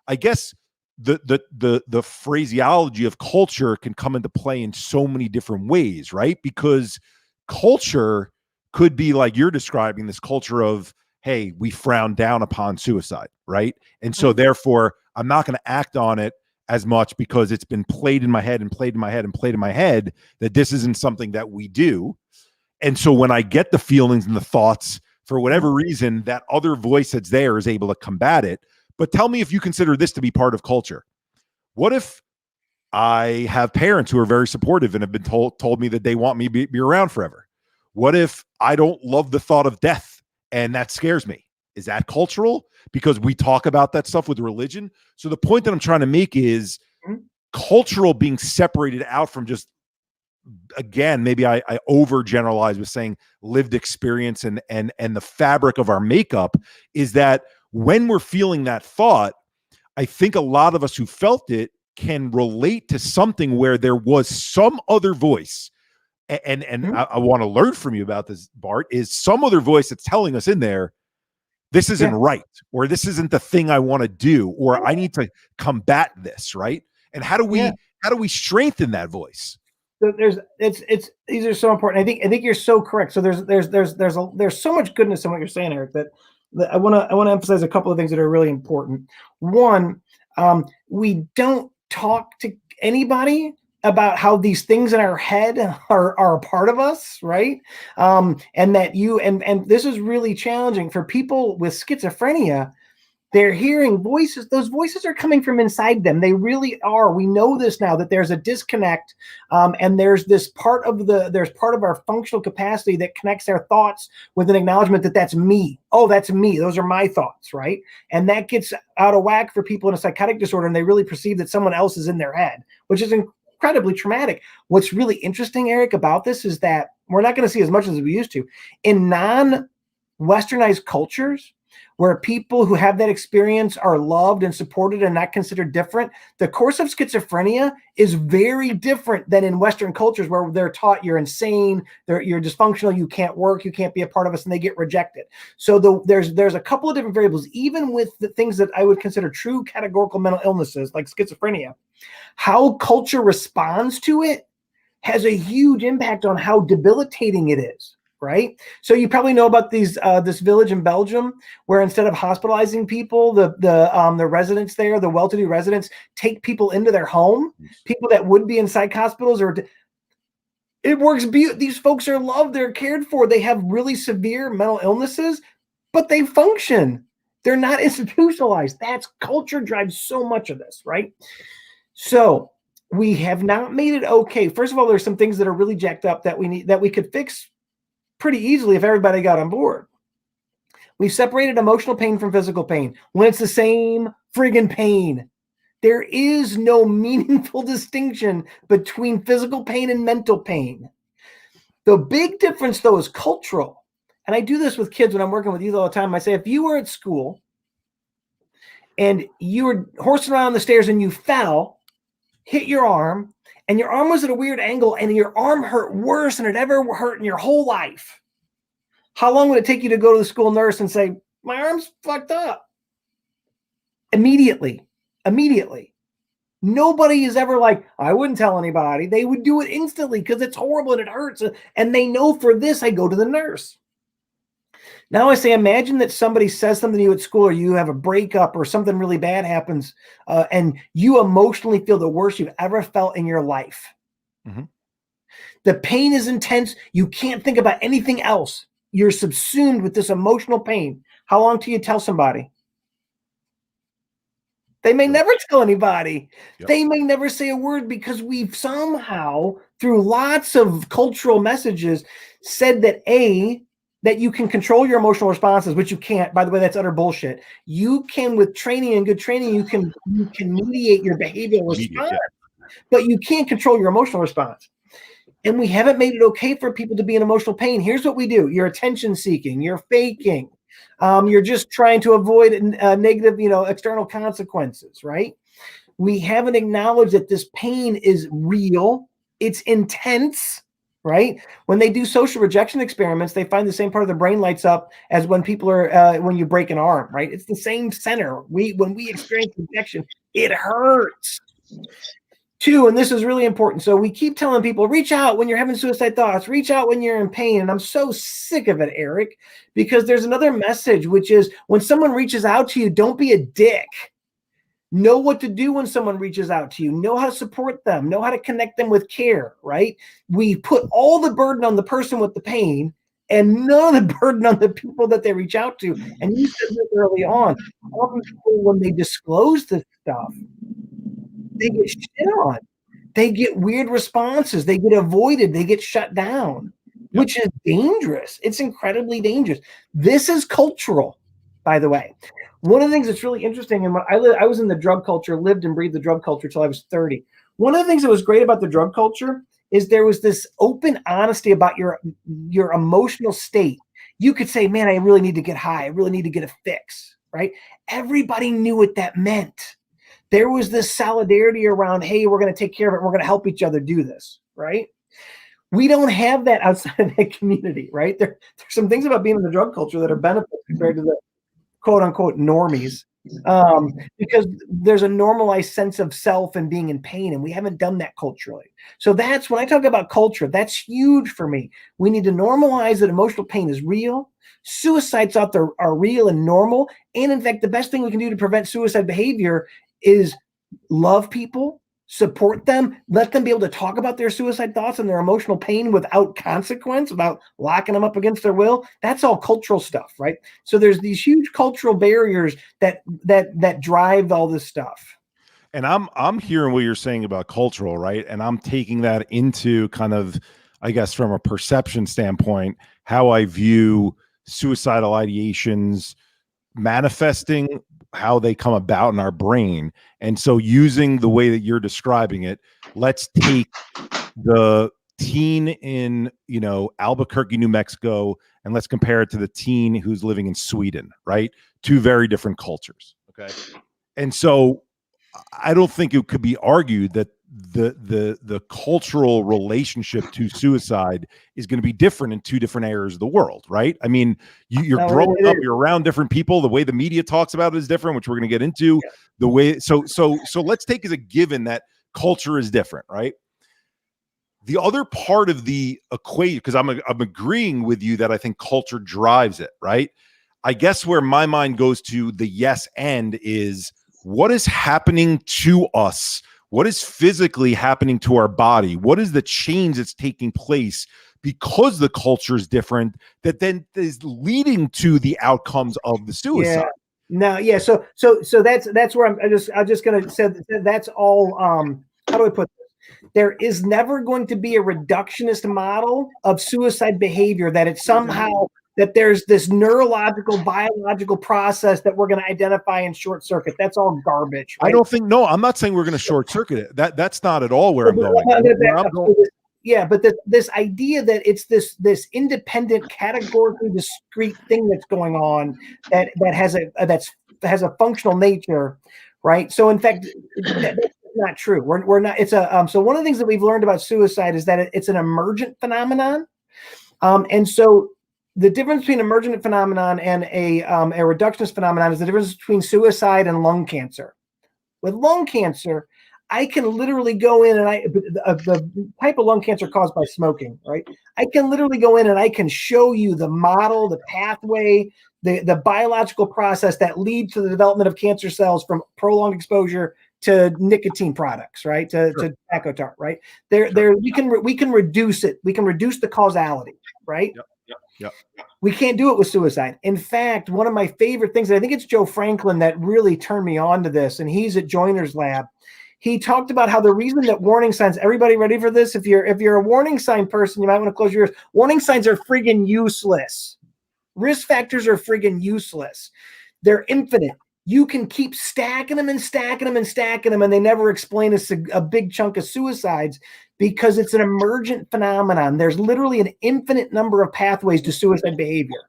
I guess the phraseology of culture can come into play in so many different ways, right? Because culture could be like you're describing, this culture of, hey, we frown down upon suicide, right? And so therefore I'm not going to act on it as much because it's been played in my head and played in my head and played in my head that this isn't something that we do. And so when I get the feelings and the thoughts, for whatever reason, that other voice that's there is able to combat it. But tell me if you consider this to be part of culture. What if I have parents who are very supportive and have been told me that they want me to be around forever? What if I don't love the thought of death and that scares me? Is that cultural? Because we talk about that stuff with religion. So the point that I'm trying to make is cultural being separated out from just, again, maybe I overgeneralize with saying lived experience and the fabric of our makeup, is that when we're feeling that thought, I think a lot of us who felt it can relate to something where there was some other voice. And I want to learn from you about this, Bart, is some other voice that's telling us in there, this isn't right, or this isn't the thing I want to do, or I need to combat this, right? And how do we strengthen that voice? So these are so important. I think you're so correct. So there's so much goodness in what you're saying, Eric, that I want to emphasize a couple of things that are really important. One, we don't talk to anybody about how these things in our head are a part of us, right? And that and this is really challenging for people with schizophrenia. They're hearing voices. Those voices are coming from inside them. They really are. We know this now, that there's a disconnect, and there's part of our functional capacity that connects our thoughts with an acknowledgement that that's me. Oh, that's me. Those are my thoughts, right? And that gets out of whack for people in a psychotic disorder, and they really perceive that someone else is in their head, which is incredibly traumatic. What's really interesting, Eric, about this is that we're not going to see as much as we used to in non-Westernized cultures, where people who have that experience are loved and supported and not considered different. The course of schizophrenia is very different than in Western cultures, where they're taught you're insane, you're dysfunctional, you can't work, you can't be a part of us, and they get rejected. So there's a couple of different variables, even with the things that I would consider true categorical mental illnesses like schizophrenia. How culture responds to it has a huge impact on how debilitating it is. Right. So you probably know about this village in Belgium where instead of hospitalizing people, the residents there, the well-to-do residents, take people into their home, people that would be in psych hospitals, it works. These folks are loved. They're cared for. They have really severe mental illnesses, but they function. They're not institutionalized. That's culture drives so much of this. Right. So we have not made it okay. First of all, there's some things that are really jacked up that we could fix pretty easily if everybody got on board. We've separated emotional pain from physical pain when it's the same friggin' pain. There is no meaningful distinction between physical pain and mental pain. The big difference, though, is cultural. And I do this with kids when I'm working with youth all the time. I say, if you were at school and you were horsing around the stairs and you fell, hit your arm, and your arm was at a weird angle, and your arm hurt worse than it ever hurt in your whole life, how long would it take you to go to the school nurse and say, my arm's fucked up? Immediately. Nobody is ever like, I wouldn't tell anybody. They would do it instantly because it's horrible and it hurts. And they know for this, I go to the nurse. Now I say, imagine that somebody says something to you at school, or you have a breakup or something really bad happens, and you emotionally feel the worst you've ever felt in your life. Mm-hmm. The pain is intense. You can't think about anything else. You're subsumed with this emotional pain. How long till you tell somebody? They may never tell anybody. Yep. They may never say a word because we've somehow, through lots of cultural messages, said that you can control your emotional responses, which you can't. By the way, that's utter bullshit. You can, with training and good training, you can mediate your behavioral response, but you can't control your emotional response. And we haven't made it okay for people to be in emotional pain. Here's what we do. You're attention seeking. You're faking. You're just trying to avoid negative, external consequences, right? We haven't acknowledged that this pain is real. It's intense. right? When they do social rejection experiments, they find the same part of the brain lights up as when people are, when you break an arm, right? It's the same center. When we experience rejection, it hurts. Two, and this is really important. So we keep telling people, reach out when you're having suicide thoughts, reach out when you're in pain. And I'm so sick of it, Eric, because there's another message, which is when someone reaches out to you, don't be a dick. Know what to do when someone reaches out to you. Know how to support them. Know how to connect them with care, right? We put all the burden on the person with the pain and none of the burden on the people that they reach out to. And you said this early on, often people, when they disclose this stuff, they get shit on. They get weird responses. They get avoided. They get shut down, which is dangerous. It's incredibly dangerous. This is cultural, by the way. One of the things that's really interesting, and I was in the drug culture, lived and breathed the drug culture till I was 30. One of the things that was great about the drug culture is there was this open honesty about your emotional state. You could say, man, I really need to get high. I really need to get a fix, right? Everybody knew what that meant. There was this solidarity around, hey, we're going to take care of it. We're going to help each other do this, right? We don't have that outside of that community, right? There's some things about being in the drug culture that are benefits compared to the quote unquote normies, because there's a normalized sense of self and being in pain, and we haven't done that culturally. So that's when I talk about culture, that's huge for me. We need to normalize that emotional pain is real. Suicide thoughts are real and normal. And in fact, the best thing we can do to prevent suicide behavior is love people, support them, let them be able to talk about their suicide thoughts and their emotional pain without consequence, without locking them up against their will. That's all cultural stuff, right? So there's these huge cultural barriers that drive all this stuff. And I'm hearing what you're saying about cultural, right? And I'm taking that into kind of, I guess, from a perception standpoint, how I view suicidal ideations manifesting, how they come about in our brain. And so using the way that you're describing it, let's take the teen in, Albuquerque, New Mexico, and let's compare it to the teen who's living in Sweden, right? Two very different cultures. Okay. And so I don't think it could be argued that the cultural relationship to suicide is going to be different in two different areas of the world, right? I mean, you're growing up, you're around different people. The way the media talks about it is different, which we're going to get into. Yeah. The way, so let's take as a given that culture is different, right? The other part of the equation, because I'm agreeing with you that I think culture drives it, right? I guess where my mind goes to the yes and is what is happening to us. What is physically happening to our body? What is the change that's taking place because the culture is different that then is leading to the outcomes of the suicide? Yeah. No, yeah. So that's where I'm just going to say that's all. How do I put this? There is never going to be a reductionist model of suicide behavior that it's somehow that there's this neurological, biological process that we're going to identify and short circuit. That's all garbage. Right? I don't think, no, I'm not saying we're going to short circuit it. That's not at all where I'm going. Yeah, but this idea that it's this independent, categorically discrete thing that's going on that has a functional nature, right? So in fact, that's not true. We're not. It's a so one of the things that we've learned about suicide is that it's an emergent phenomenon, and so. The difference between emergent phenomenon and a reductionist phenomenon is the difference between suicide and lung cancer. With lung cancer, I can literally go in and the type of lung cancer caused by smoking, right? I can literally go in and I can show you the model, the pathway, the biological process that leads to the development of cancer cells from prolonged exposure to nicotine products, right? To tobacco tar, right? We can reduce it. We can reduce the causality, right? Yep. We can't do it with suicide. In fact, one of my favorite things, and I think it's Joe Franklin that really turned me on to this, and he's at Joiner's Lab. He talked about how the reason that warning signs, everybody ready for this? If you're a warning sign person, you might want to close your ears. Warning signs are friggin' useless. Risk factors are friggin' useless. They're infinite. You can keep stacking them and stacking them and stacking them, and they never explain a big chunk of suicides because it's an emergent phenomenon. There's literally an infinite number of pathways to suicide behavior.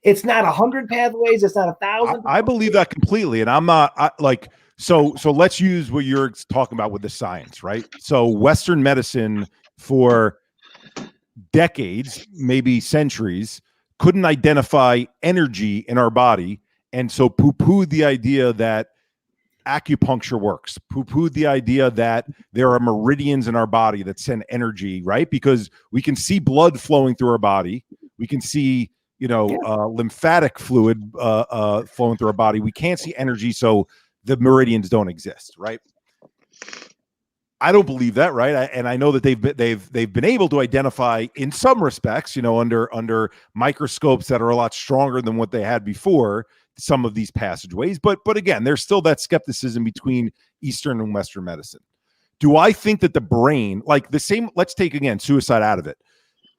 It's not 100 pathways. It's not 1,000. I believe that completely, and I'm not So let's use what you're talking about with the science, right? So Western medicine for decades, maybe centuries, couldn't identify energy in our body, and so poo-pooed the idea that acupuncture works, poo-pooed the idea that there are meridians in our body that send energy, right? Because we can see blood flowing through our body. We can see, lymphatic fluid flowing through our body. We can't see energy, so the meridians don't exist, right? I don't believe that, right? And I know that they've been able to identify, in some respects, under microscopes that are a lot stronger than what they had before, some of these passageways. But again, there's still that skepticism between Eastern and Western medicine. Do I think that the brain, like the same? Let's take again suicide out of it.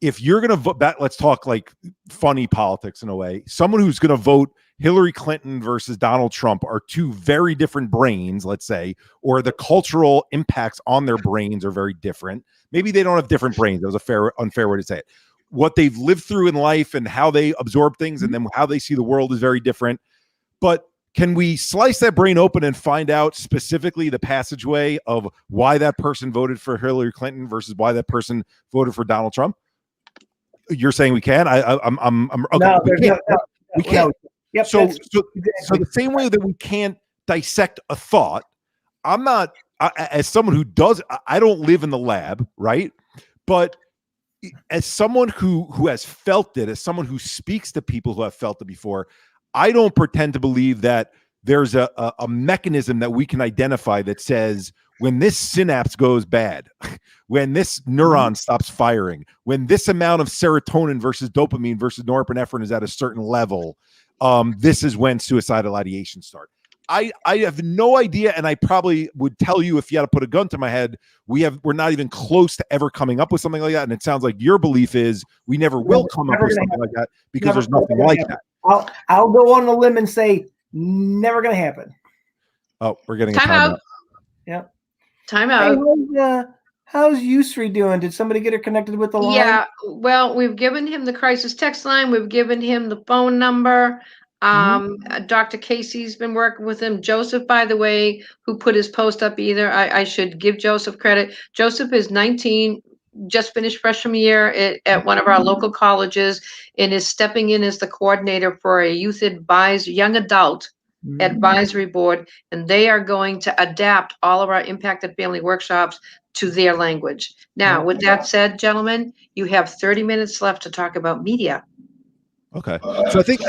If you're going to vote back, let's talk like funny politics in a way. Someone who's going to vote Hillary Clinton versus Donald Trump are two very different brains, let's say, or the cultural impacts on their brains are very different. Maybe they don't have different brains. That was unfair way to say it. What they've lived through in life and how they absorb things and then how they see the world is very different. But can we slice that brain open and find out specifically the passageway of why that person voted for Hillary Clinton versus why that person voted for Donald Trump? You're saying we can? I'm okay. No, we can't. Yep, so exactly. the same way that we can't dissect a thought, I'm not, as someone who does, I don't live in the lab, right? But as someone who has felt it, as someone who speaks to people who have felt it before, I don't pretend to believe that there's a mechanism that we can identify that says when this synapse goes bad, when this neuron stops firing, when this amount of serotonin versus dopamine versus norepinephrine is at a certain level, this is when suicidal ideation starts. I have no idea, and I probably would tell you if you had to put a gun to my head, we're not even close to ever coming up with something like that. And it sounds like your belief is we never will come up with something like that because there's nothing like that. I'll go on a limb and say never going to happen. Oh, we're getting a timeout. Yep. Timeout. Hey, how's Yusri doing? Did somebody get her connected with the line? Yeah, well, we've given him the crisis text line. We've given him the phone number. Dr. Casey's been working with him. Joseph, by the way, who put his post up either. I should give Joseph credit. Joseph is 19, just finished freshman year at one of our local colleges, and is stepping in as the coordinator for a youth young adult advisory board, and they are going to adapt all of our impacted family workshops to their language. Now, with that said, gentlemen, you have 30 minutes left to talk about media. Okay. So I think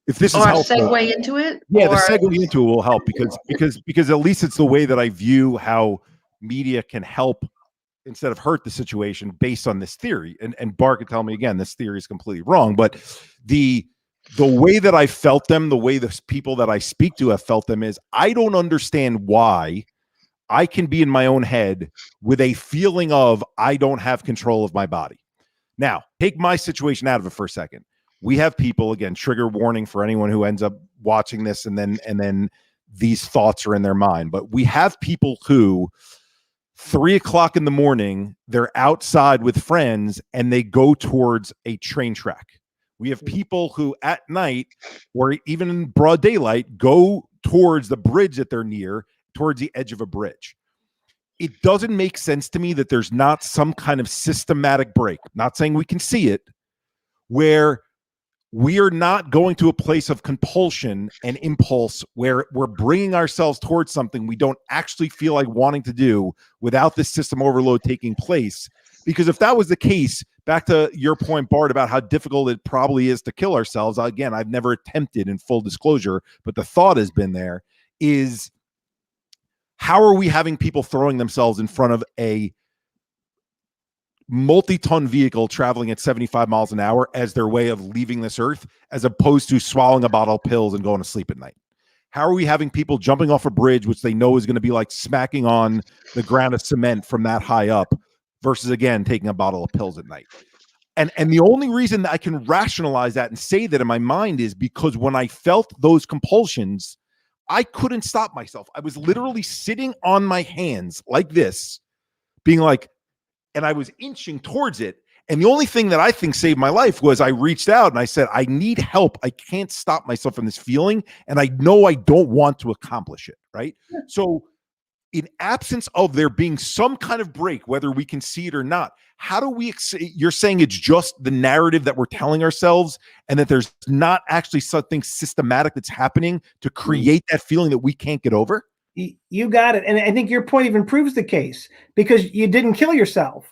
if this is or helpful, segue into it. Yeah, the segue into it will help because at least it's the way that I view how media can help instead of hurt the situation based on this theory. And Bart could tell me again, this theory is completely wrong, but the way that I felt them, the way the people that I speak to have felt them is I don't understand why I can be in my own head with a feeling of I don't have control of my body. Now, take my situation out of it for a second. We have people, again, trigger warning for anyone who ends up watching this and then these thoughts are in their mind. But we have people who 3 o'clock in the morning, they're outside with friends and they go towards a train track. We have people who at night or even in broad daylight go towards the bridge that they're near, towards the edge of a bridge. It doesn't make sense to me that there's not some kind of systematic break. Not saying we can see it, where we are not going to a place of compulsion and impulse where we're bringing ourselves towards something we don't actually feel like wanting to do without this system overload taking place. Because if that was the case, back to your point, Bart, about how difficult it probably is to kill ourselves. Again, I've never attempted, in full disclosure, but the thought has been there, is how are we having people throwing themselves in front of a multi-ton vehicle traveling at 75 miles an hour as their way of leaving this earth, as opposed to swallowing a bottle of pills and going to sleep at night? How are we having people jumping off a bridge, which they know is going to be like smacking on the ground of cement from that high up, versus, again, taking a bottle of pills at night? And the only reason that I can rationalize that and say that in my mind is because when I felt those compulsions, I couldn't stop myself. I was literally sitting on my hands like this, being like, and I was inching towards it. And the only thing that I think saved my life was I reached out and I said, I need help. I can't stop myself from this feeling. And I know I don't want to accomplish it. Right. So in absence of there being some kind of break, whether we can see it or not, how do we, you're saying it's just the narrative that we're telling ourselves and that there's not actually something systematic that's happening to create that feeling that we can't get over? You got it. And I think your point even proves the case because you didn't kill yourself.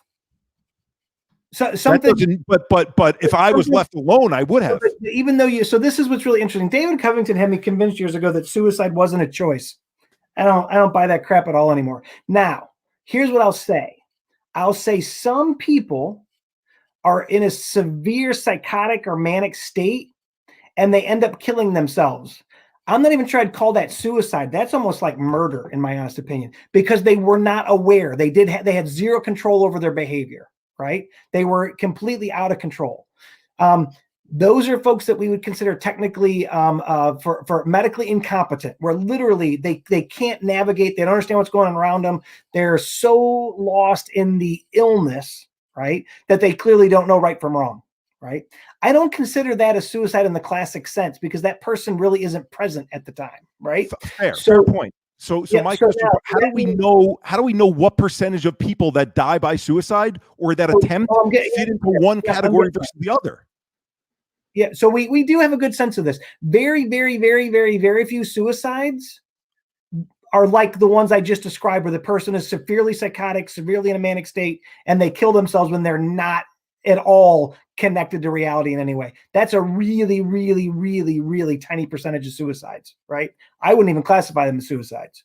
So something, but if I was left alone, I would have. Even though so this is what's really interesting. David Covington had me convinced years ago that suicide wasn't a choice. I don't buy that crap at all anymore. Now, here's what I'll say. I'll say some people are in a severe psychotic or manic state and they end up killing themselves. I'm not even trying to call that suicide. That's almost like murder, in my honest opinion, because they were not aware. They had zero control over their behavior, right? They were completely out of control. Those are folks that we would consider technically for medically incompetent, where literally they can't navigate. They don't understand what's going on around them. They're so lost in the illness, right, that they clearly don't know right from wrong, right? I don't consider that a suicide in the classic sense because that person really isn't present at the time, right? Fair point. So my question: how do we know what percentage of people that die by suicide or that attempt fit into one category versus the other? Yeah, so we do have a good sense of this. Very, very, very, very, very few suicides are like the ones I just described, where the person is severely psychotic, severely in a manic state, and they kill themselves when they're not at all connected to reality in any way. That's a really, really, really, really tiny percentage of suicides, right? I wouldn't even classify them as suicides.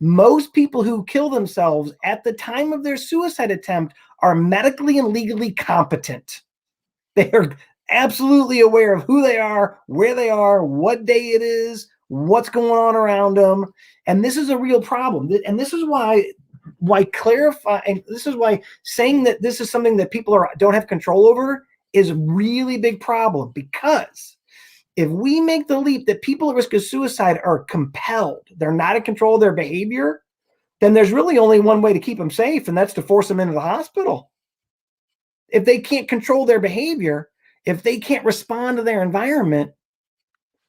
Most people who kill themselves at the time of their suicide attempt are medically and legally competent. They are absolutely aware of who they are, where they are, what day it is, what's going on around them. And this is a real problem. And this is why clarifying, this is why saying that this is something that people don't have control over is a really big problem. Because if we make the leap that people at risk of suicide are compelled, they're not in control of their behavior, then there's really only one way to keep them safe, and that's to force them into the hospital. If they can't control their behavior, if they can't respond to their environment,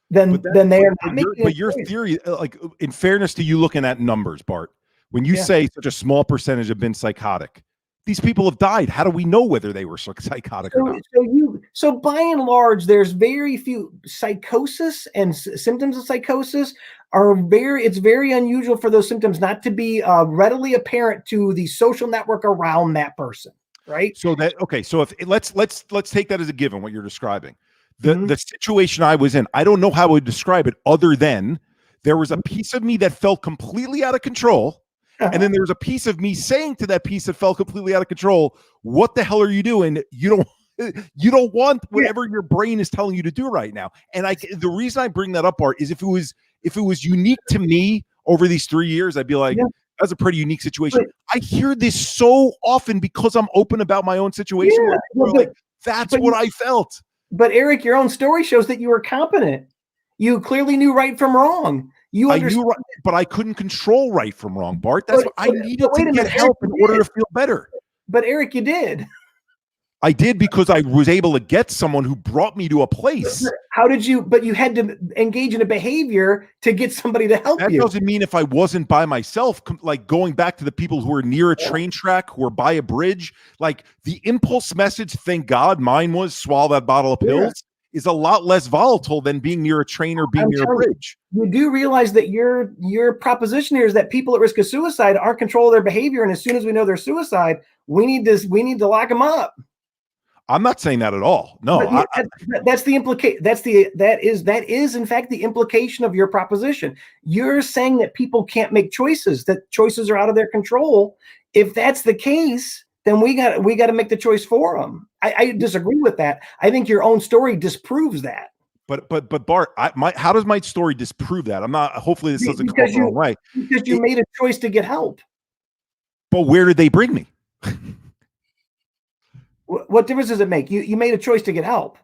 then they are not making. But your theory, like in fairness to you looking at numbers, Bart, when you say such a small percentage have been psychotic, these people have died. How do we know whether they were psychotic or not? So by and large, there's very few psychosis and symptoms of psychosis it's very unusual for those symptoms not to be readily apparent to the social network around that person. Right. So if let's take that as a given, what you're describing. The situation I was in, I don't know how I would describe it other than there was a piece of me that felt completely out of control. And then there was a piece of me saying to that piece that felt completely out of control, what the hell are you doing? You don't want whatever your brain is telling you to do right now. And the reason I bring that up, Art, is if it was unique to me over these 3 years, I'd be like, that's a pretty unique situation. I hear this so often because I'm open about my own situation. That's what I felt. But Eric, your own story shows that you were competent. You clearly knew right from wrong. I knew right, but I couldn't control right from wrong, Bart. That's what I needed to get help in order to feel better. But Eric, you did. I did because I was able to get someone who brought me to a place. How did you? But you had to engage in a behavior to get somebody to help you. That doesn't mean if I wasn't by myself, like going back to the people who are near a train track, who are by a bridge, like the impulse message, thank God mine was swallow that bottle of pills, is a lot less volatile than being near a train or being near a bridge. You do realize that your proposition here is that people at risk of suicide aren't control of their behavior. And as soon as we know they're suicide, we need to lock them up. I'm not saying that at all. No, that's the implication. That is in fact the implication of your proposition. You're saying that people can't make choices, that choices are out of their control. If that's the case, then we got to make the choice for them. I disagree with that. I think your own story disproves that. But Bart, how does my story disprove that? I'm not. Hopefully, this doesn't come the wrong way. Because you made a choice to get help. But where did they bring me? What difference does it make? You made a choice to get help.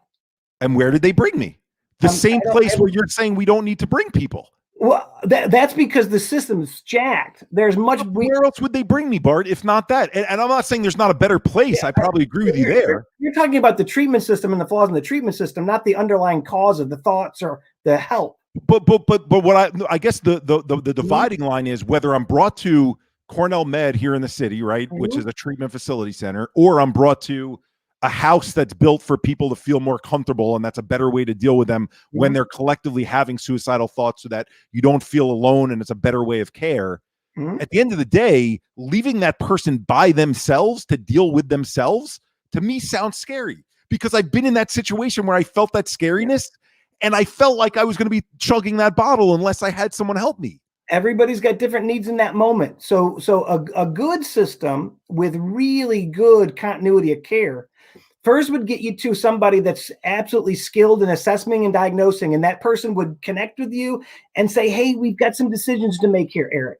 And where did they bring me? The same place where you're saying we don't need to bring people. Well, that's because the system's jacked. There's much. Where else would they bring me, Bart, if not that? And I'm not saying there's not a better place. I probably agree with you there. You're talking about the treatment system and the flaws in the treatment system, not the underlying cause of the thoughts or the help. But what I guess the dividing line is whether I'm brought to Cornell Med here in the city, right, which Mhm. is a treatment facility center, or I'm brought to a house that's built for people to feel more comfortable, and that's a better way to deal with them when Mhm. they're collectively having suicidal thoughts, so that you don't feel alone and it's a better way of care. Mhm. At the end of the day, leaving that person by themselves to deal with themselves, to me, sounds scary, because I've been in that situation where I felt that scariness and I felt like I was going to be chugging that bottle unless I had someone help me. Everybody's got different needs in that moment. So a good system with really good continuity of care first would get you to somebody that's absolutely skilled in assessing and diagnosing, and that person would connect with you and say, hey, we've got some decisions to make here, Eric.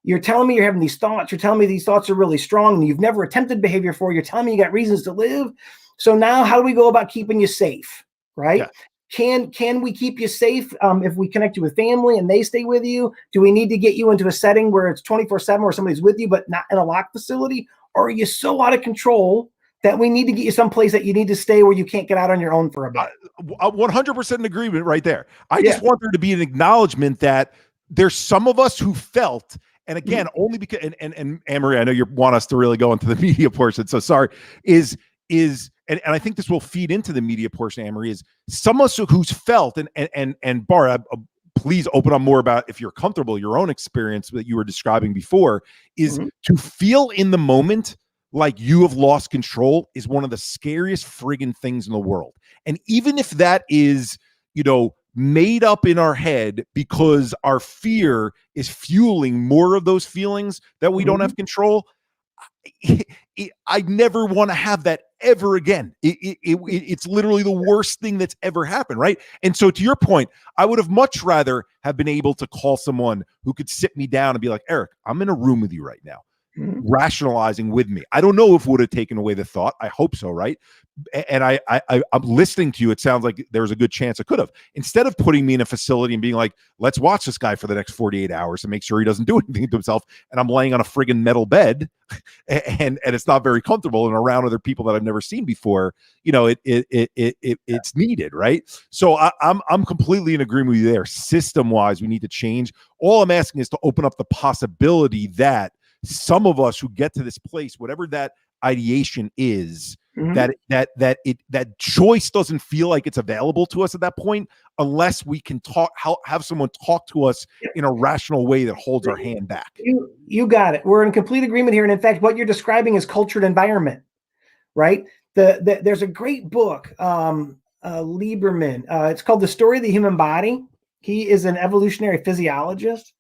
You're telling me you're having these thoughts. You're telling me these thoughts are really strong and you've never attempted behavior before. You're telling me you got reasons to live. So now how do we go about keeping you safe, right? Yeah. Can we keep you safe if we connect you with family and they stay with you? Do we need to get you into a setting where it's 24/7 where somebody's with you but not in a locked facility? Or are you so out of control that we need to get you someplace that you need to stay where you can't get out on your own for a bit? 100% in agreement right there. I Yeah. just want there to be an acknowledgement that there's some of us who felt, and again, only because, and Annemarie, I know you want us to really go into the media portion, so sorry, and I think this will feed into the media portion, Annemarie, is some of us who's felt, and Bart, please open up more about, if you're comfortable, your own experience that you were describing before, is Mhm. to feel in the moment like you have lost control is one of the scariest friggin' things in the world. And even if that is, made up in our head because our fear is fueling more of those feelings that we don't Mhm. have control, I never want to have that ever again. It's literally the worst thing that's ever happened, right? And so, to your point, I would have much rather have been able to call someone who could sit me down and be like, Eric, I'm in a room with you right now, Mhm. rationalizing with me. I don't know if it would have taken away the thought. I hope so, right? And I'm listening to you. It sounds like there's a good chance it could have. Instead of putting me in a facility and being like, let's watch this guy for the next 48 hours and make sure he doesn't do anything to himself, and I'm laying on a friggin' metal bed, and it's not very comfortable and around other people that I've never seen before, it's needed, right? So I'm completely in agreement with you there. System wise, we need to change. All I'm asking is to open up the possibility that some of us who get to this place, whatever that ideation is, Mhm. that choice doesn't feel like it's available to us at that point, unless we can have someone talk to us in a rational way that holds our hand back. You got it. We're in complete agreement here. And in fact, what you're describing is cultured environment, right? There's a great book, Lieberman. It's called The Story of the Human Body. He is an evolutionary physiologist,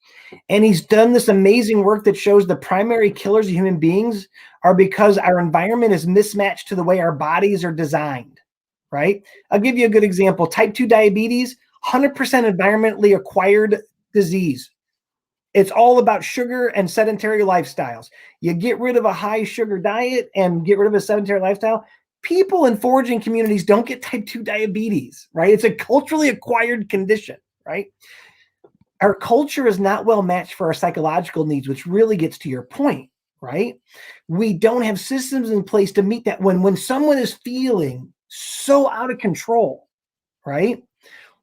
and he's done this amazing work that shows the primary killers of human beings are because our environment is mismatched to the way our bodies are designed, right? I'll give you a good example. Type 2 diabetes, 100% environmentally acquired disease. It's all about sugar and sedentary lifestyles. You get rid of a high sugar diet and get rid of a sedentary lifestyle. People in foraging communities don't get type 2 diabetes, right? It's a culturally acquired condition, right? Our culture is not well matched for our psychological needs, which really gets to your point, right? We don't have systems in place to meet that. When someone is feeling so out of control, right?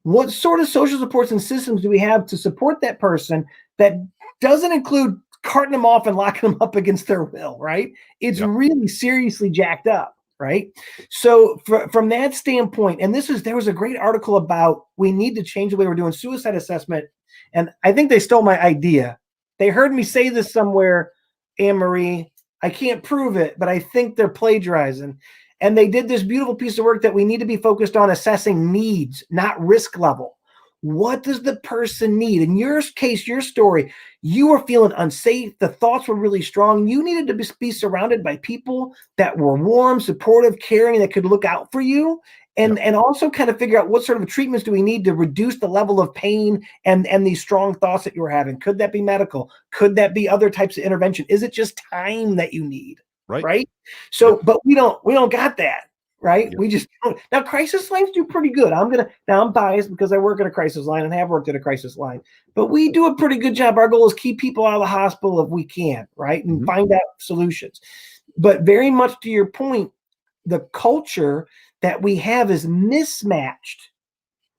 What sort of social supports and systems do we have to support that person that doesn't include carting them off and locking them up against their will, right? It's Yep. really seriously jacked up, right? So from that standpoint, and there was a great article about we need to change the way we're doing suicide assessment. And I think they stole my idea. They heard me say this somewhere, Annemarie. I can't prove it, but I think they're plagiarizing. And they did this beautiful piece of work that we need to be focused on assessing needs, not risk level. What does the person need? In your case, your story, you were feeling unsafe. The thoughts were really strong. You needed to be surrounded by people that were warm, supportive, caring, that could look out for you. And, Yep. and also kind of figure out what sort of treatments do we need to reduce the level of pain and these strong thoughts that you were having. Could that be medical? Could that be other types of intervention? Is it just time that you need? Right. Right. Yep. So, but we don't got that, right? Yep. We just don't. Now crisis lines do pretty good. I'm biased because I work at a crisis line and have worked at a crisis line, but we do a pretty good job. Our goal is keep people out of the hospital if we can, right? And find out solutions. But very much to your point, the culture that we have is mismatched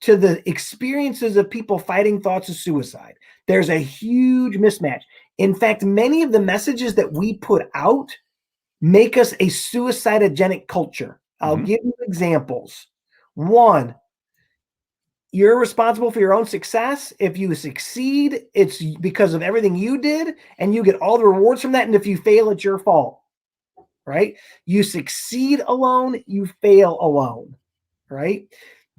to the experiences of people fighting thoughts of suicide. There's a huge mismatch. In fact, many of the messages that we put out make us a suicidogenic culture. I'll give you examples. One, you're responsible for your own success. If you succeed, it's because of everything you did, and you get all the rewards from that. And if you fail, it's your fault, right? You succeed alone, you fail alone, right?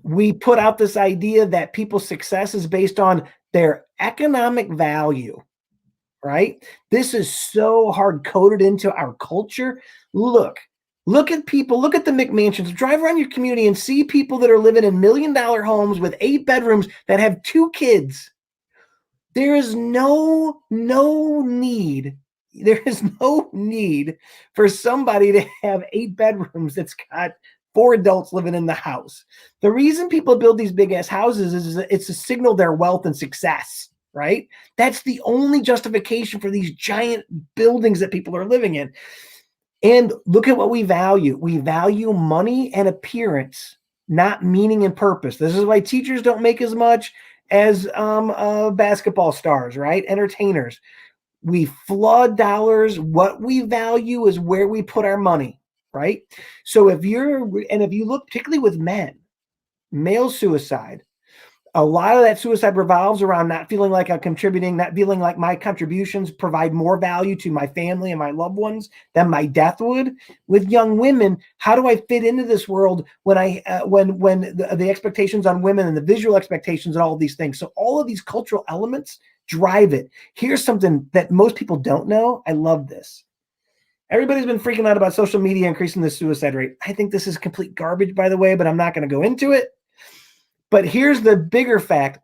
We put out this idea that people's success is based on their economic value, right? This is so hard coded into our culture. Look at people, look at the McMansions, drive around your community and see people that are living in $1 million homes with 8 bedrooms that have 2 kids. There is no need. There is no need for somebody to have 8 bedrooms that's got 4 adults living in the house. The reason people build these big ass houses is it's to signal their wealth and success, right? That's the only justification for these giant buildings that people are living in. And look at what we value. We value money and appearance, not meaning and purpose. This is why teachers don't make as much as basketball stars, right? Entertainers. We flood dollars. What we value is where we put our money, right? So if you look particularly with men, male suicide, a lot of that suicide revolves around not feeling like I'm contributing, not feeling like my contributions provide more value to my family and my loved ones than my death would. With young women, how do I fit into this world when the expectations on women and the visual expectations and all of these things? So all of these cultural elements drive it. Here's something that most people don't know. I love this. Everybody's been freaking out about social media increasing the suicide rate. I think this is complete garbage, by the way, but I'm not going to go into it. But here's the bigger fact.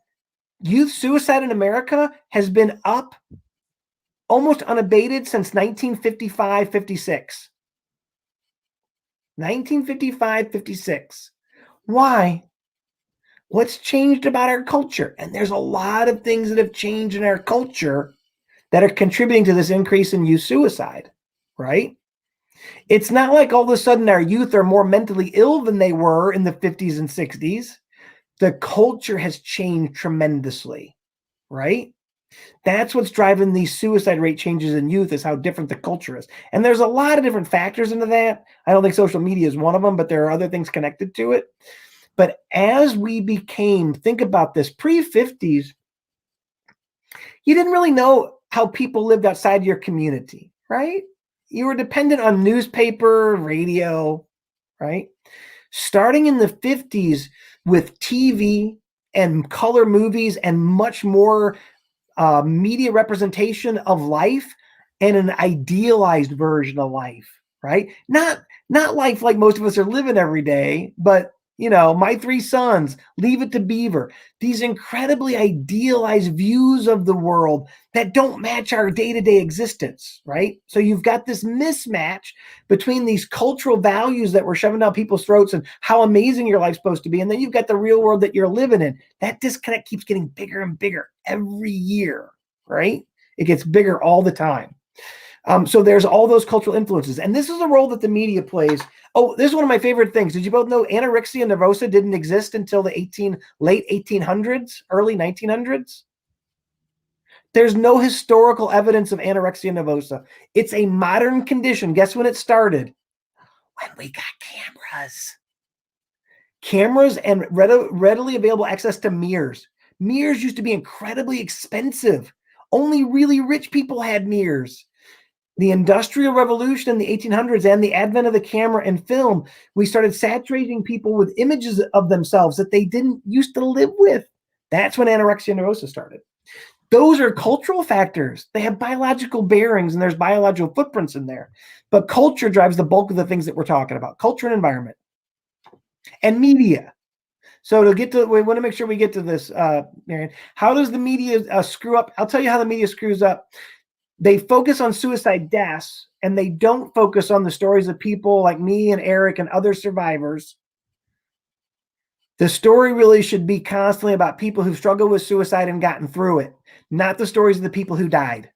Youth suicide in America has been up almost unabated since 1955, 56. 1955, 56. Why? What's changed about our culture? And there's a lot of things that have changed in our culture that are contributing to this increase in youth suicide, right? It's not like all of a sudden our youth are more mentally ill than they were in the 50s and 60s. The culture has changed tremendously, right? That's what's driving these suicide rate changes in youth, is how different the culture is. And there's a lot of different factors into that. I don't think social media is one of them, but there are other things connected to it. But as we think about this, pre-50s, you didn't really know how people lived outside your community, right? You were dependent on newspaper, radio, right? Starting in the 50s, with TV and color movies and much more media representation of life and an idealized version of life, right? Not life like most of us are living every day, but My 3 Sons, Leave It to Beaver, these incredibly idealized views of the world that don't match our day-to-day existence, right? So you've got this mismatch between these cultural values that we're shoving down people's throats and how amazing your life's supposed to be, and then you've got the real world that you're living in. That disconnect keeps getting bigger and bigger every year, right? It gets bigger all the time. So there's all those cultural influences. And this is a role that the media plays. Oh, this is one of my favorite things. Did you both know anorexia nervosa didn't exist until the late 1800s, early 1900s? There's no historical evidence of anorexia nervosa. It's a modern condition. Guess when it started? When we got cameras. Cameras and readily available access to mirrors. Mirrors used to be incredibly expensive. Only really rich people had mirrors. The Industrial Revolution in the 1800s and the advent of the camera and film, we started saturating people with images of themselves that they didn't used to live with. That's when anorexia nervosa started. Those are cultural factors. They have biological bearings and there's biological footprints in there. But culture drives the bulk of the things that we're talking about. Culture and environment. And media. So we want to make sure we get to this, Marion. How does the media screw up? I'll tell you how the media screws up. They focus on suicide deaths, and they don't focus on the stories of people like me and Eric and other survivors. The story really should be constantly about people who've struggled with suicide and gotten through it, not the stories of the people who died.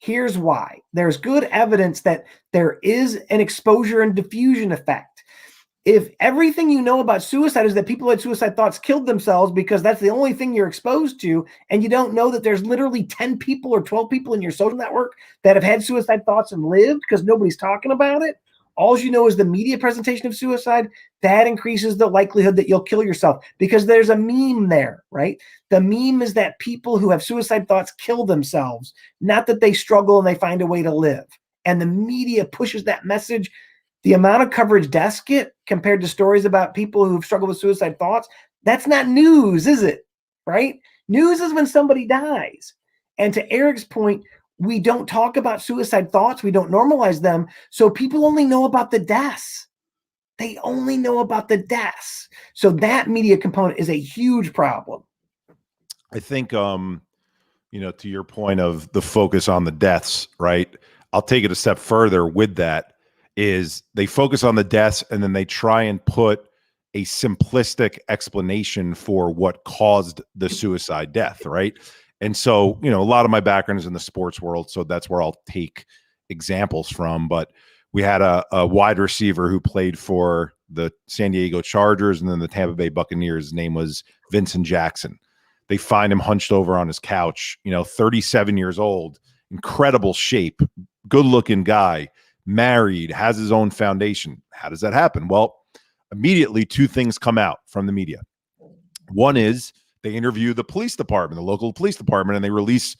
Here's why. There's good evidence that there is an exposure and diffusion effect. If everything you know about suicide is that people who had suicide thoughts killed themselves because that's the only thing you're exposed to, and you don't know that there's literally 10 people or 12 people in your social network that have had suicide thoughts and lived because nobody's talking about it, all you know is the media presentation of suicide, that increases the likelihood that you'll kill yourself because there's a meme there, right? The meme is that people who have suicide thoughts kill themselves, not that they struggle and they find a way to live. And the media pushes that message. The amount of coverage deaths get compared to stories about people who've struggled with suicide thoughts, that's not news, is it? Right? News is when somebody dies. And to Eric's point, we don't talk about suicide thoughts. We don't normalize them. So people only know about the deaths. They only know about the deaths. So that media component is a huge problem. I think, to your point of the focus on the deaths, right? I'll take it a step further with that. Is they focus on the deaths and then they try and put a simplistic explanation for what caused the suicide death, right? And so, a lot of my background is in the sports world, so that's where I'll take examples from. But we had a wide receiver who played for the San Diego Chargers and then the Tampa Bay Buccaneers. His name was Vincent Jackson. They find him hunched over on his couch, 37 years old, incredible shape, good-looking guy, married, has his own foundation. How does that happen? Well, immediately two things come out from the media. One is they interview the police department, the local police department, and they release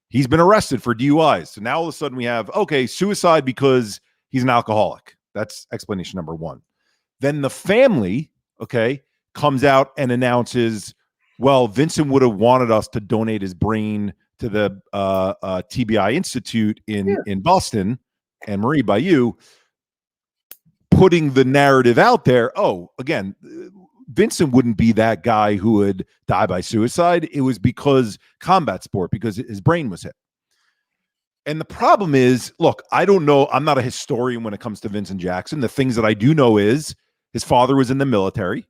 he's been arrested for DUIs. So now all of a sudden we have, suicide because he's an alcoholic. That's explanation number one. Then the family, comes out and announces, well, Vincent would have wanted us to donate his brain to the TBI Institute in Boston. Annemarie, by you putting the narrative out there. Oh, again, Vincent wouldn't be that guy who would die by suicide. It was because combat sport, because his brain was hit. And the problem is, look, I don't know. I'm not a historian when it comes to Vincent Jackson. The things that I do know is his father was in the military.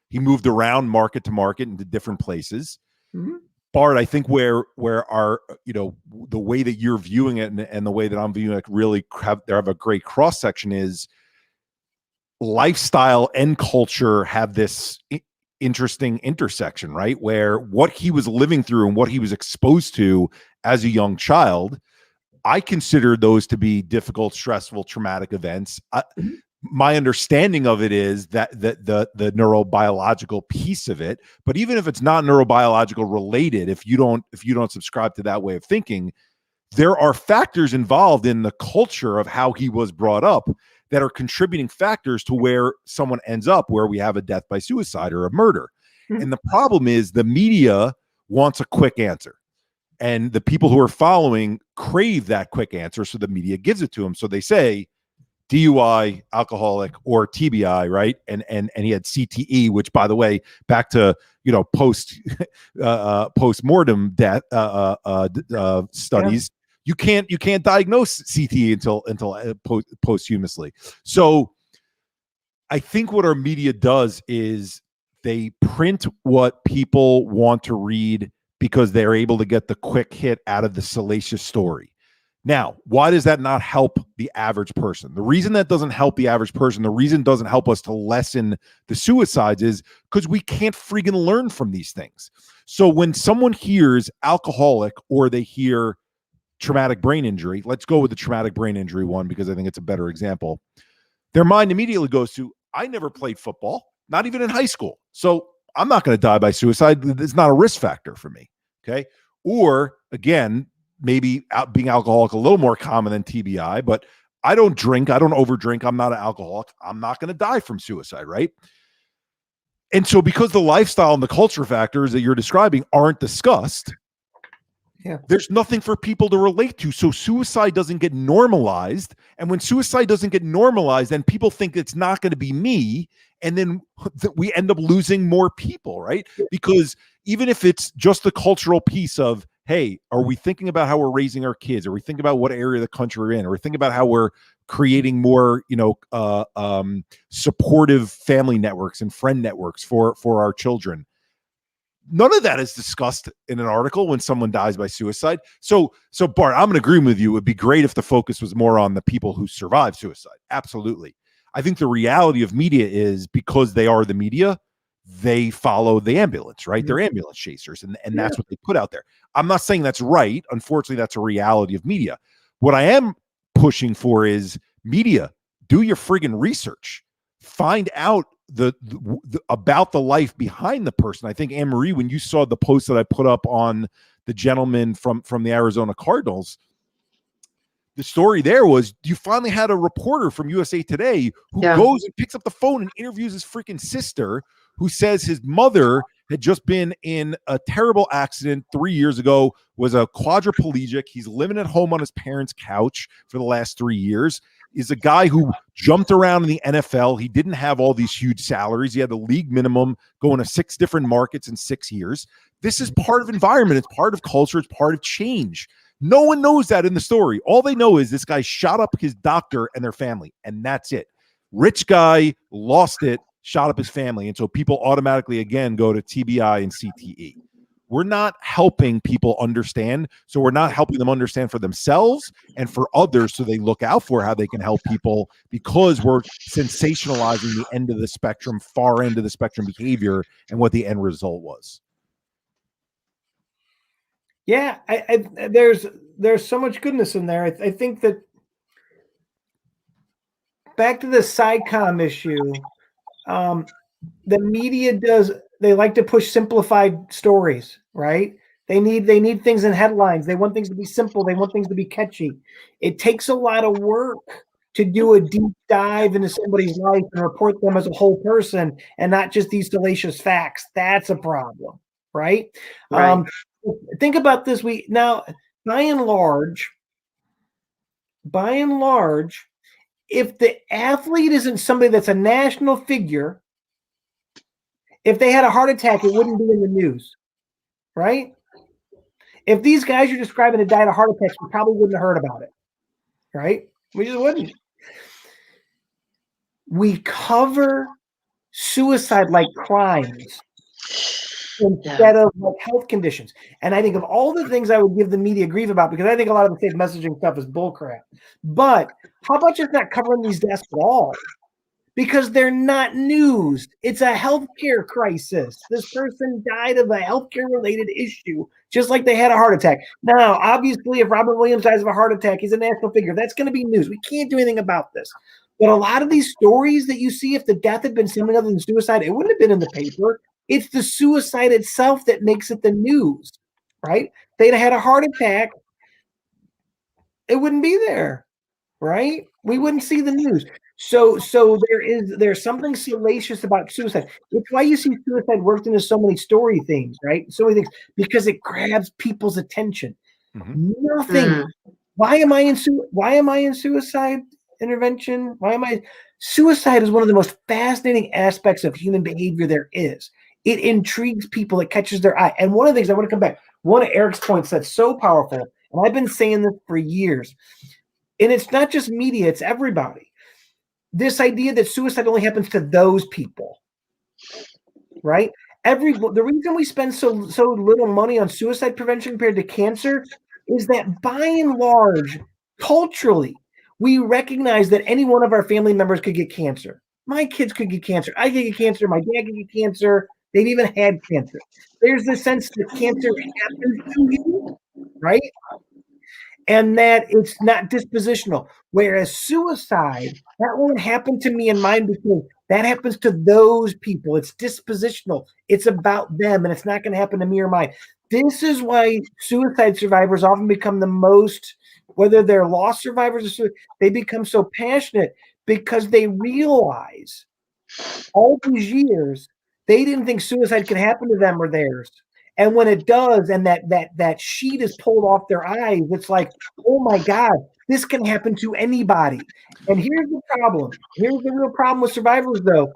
He moved around market to market into different places. Mm-hmm. Bart, I think where our, the way that you're viewing it and the way that I'm viewing it really have a great cross section is lifestyle and culture have this interesting intersection, right? Where what he was living through and what he was exposed to as a young child, I consider those to be difficult, stressful, traumatic events. My understanding of it is that the neurobiological piece of it, but even if it's not neurobiological related, if you don't subscribe to that way of thinking, there are factors involved in the culture of how he was brought up that are contributing factors to where someone ends up where we have a death by suicide or a murder. Mm-hmm. And the problem is the media wants a quick answer. And the people who are following crave that quick answer, so the media gives it to them. So they say DUI, alcoholic, or TBI, right? And he had CTE, which, by the way, back to post-mortem death studies, you can't diagnose CTE until posthumously. So I think what our media does is they print what people want to read because they're able to get the quick hit out of the salacious story. Now, why does that not help the average person? The reason that doesn't help the average person, the reason it doesn't help us to lessen the suicides is because we can't freaking learn from these things. So when someone hears alcoholic or they hear traumatic brain injury, let's go with the traumatic brain injury one because I think it's a better example. Their mind immediately goes to, I never played football, not even in high school. So I'm not going to die by suicide. It's not a risk factor for me. Okay. Or again, maybe being alcoholic a little more common than TBI, but I don't drink. I don't overdrink. I'm not an alcoholic. I'm not going to die from suicide, right? And so because the lifestyle and the culture factors that you're describing aren't discussed, there's nothing for people to relate to. So suicide doesn't get normalized. And when suicide doesn't get normalized, then people think it's not going to be me. And then we end up losing more people, right? Because even if it's just the cultural piece of, hey, are we thinking about how we're raising our kids? Are we thinking about what area of the country we're in? Are we thinking about how we're creating more, supportive family networks and friend networks for our children? None of that is discussed in an article when someone dies by suicide. So Bart, I'm going to agree with you. It would be great if the focus was more on the people who survive suicide. Absolutely. I think the reality of media is because they are the media, they follow the ambulance, right? They're ambulance chasers, and that's what they put out there. I'm not saying that's right. Unfortunately, that's a reality of media. What I am pushing for is media, do your friggin' research. Find out the about the life behind the person. I think, Annemarie, when you saw the post that I put up on the gentleman from the Arizona Cardinals, the story there was you finally had a reporter from USA Today who goes and picks up the phone and interviews his freaking sister, who says his mother had just been in a terrible accident 3 years ago, was a quadriplegic. He's living at home on his parents' couch for the last 3 years. Is a guy who jumped around in the NFL. He didn't have all these huge salaries. He had the league minimum, going to 6 different markets in 6 years. This is part of environment. It's part of culture. It's part of change. No one knows that in the story. All they know is this guy shot up his doctor and their family, and that's it. Rich guy, lost it, shot up his family. And so people automatically, again, go to TBI and CTE. We're not helping people understand. So we're not helping them understand for themselves and for others so they look out for how they can help people, because we're sensationalizing the end of the spectrum, far end of the spectrum behavior and what the end result was. Yeah, there's so much goodness in there. I think that back to the SciComm issue, the media they like to push simplified stories, right? They need things in headlines. They want things to be simple. They want things to be catchy. It takes a lot of work to do a deep dive into somebody's life and report them as a whole person and not just these salacious facts. That's a problem, right? Think about this. By and large, if the athlete isn't somebody that's a national figure, if they had a heart attack, it wouldn't be in the news, right? If these guys you're describing had died of heart attacks, we probably wouldn't have heard about it, right? We just wouldn't. We cover suicide like crimes instead of like health conditions. And I think of all the things I would give the media grief about, because I think a lot of the safe messaging stuff is bullcrap. But how about just not covering these deaths at all? Because they're not news. It's a healthcare crisis. This person died of a healthcare related issue, just like they had a heart attack. Now, obviously, if Robin Williams dies of a heart attack, he's a national figure. That's going to be news. We can't do anything about this. But a lot of these stories that you see, if the death had been something other than suicide, it wouldn't have been in the paper. It's the suicide itself that makes it the news, right? If they'd have had a heart attack, it wouldn't be there, right? We wouldn't see the news. So there's something salacious about suicide. It's why you see suicide worked into so many story themes, right? So many things, because it grabs people's attention. Nothing. Why am I in suicide intervention? Suicide is one of the most fascinating aspects of human behavior there is. It intrigues people. It catches their eye. And one of the things I want to come back, one of Eric's points that's so powerful, and I've been saying this for years, and it's not just media, it's everybody. This idea that suicide only happens to those people, right? The reason we spend so little money on suicide prevention compared to cancer is that by and large, culturally, we recognize that any one of our family members could get cancer. My kids could get cancer. I could get cancer. My dad could get cancer. They've even had cancer. There's the sense that cancer happens to you, right? And that it's not dispositional. Whereas suicide, that won't happen to me and mine because that happens to those people. It's dispositional. It's about them, and it's not going to happen to me or mine. This is why suicide survivors often become the most, whether they're loss survivors or suicide, they become so passionate because they realize all these years they didn't think suicide could happen to them or theirs. And when it does, and that sheet is pulled off their eyes, it's like, oh my God, this can happen to anybody. And here's the problem. Here's the real problem with survivors, though.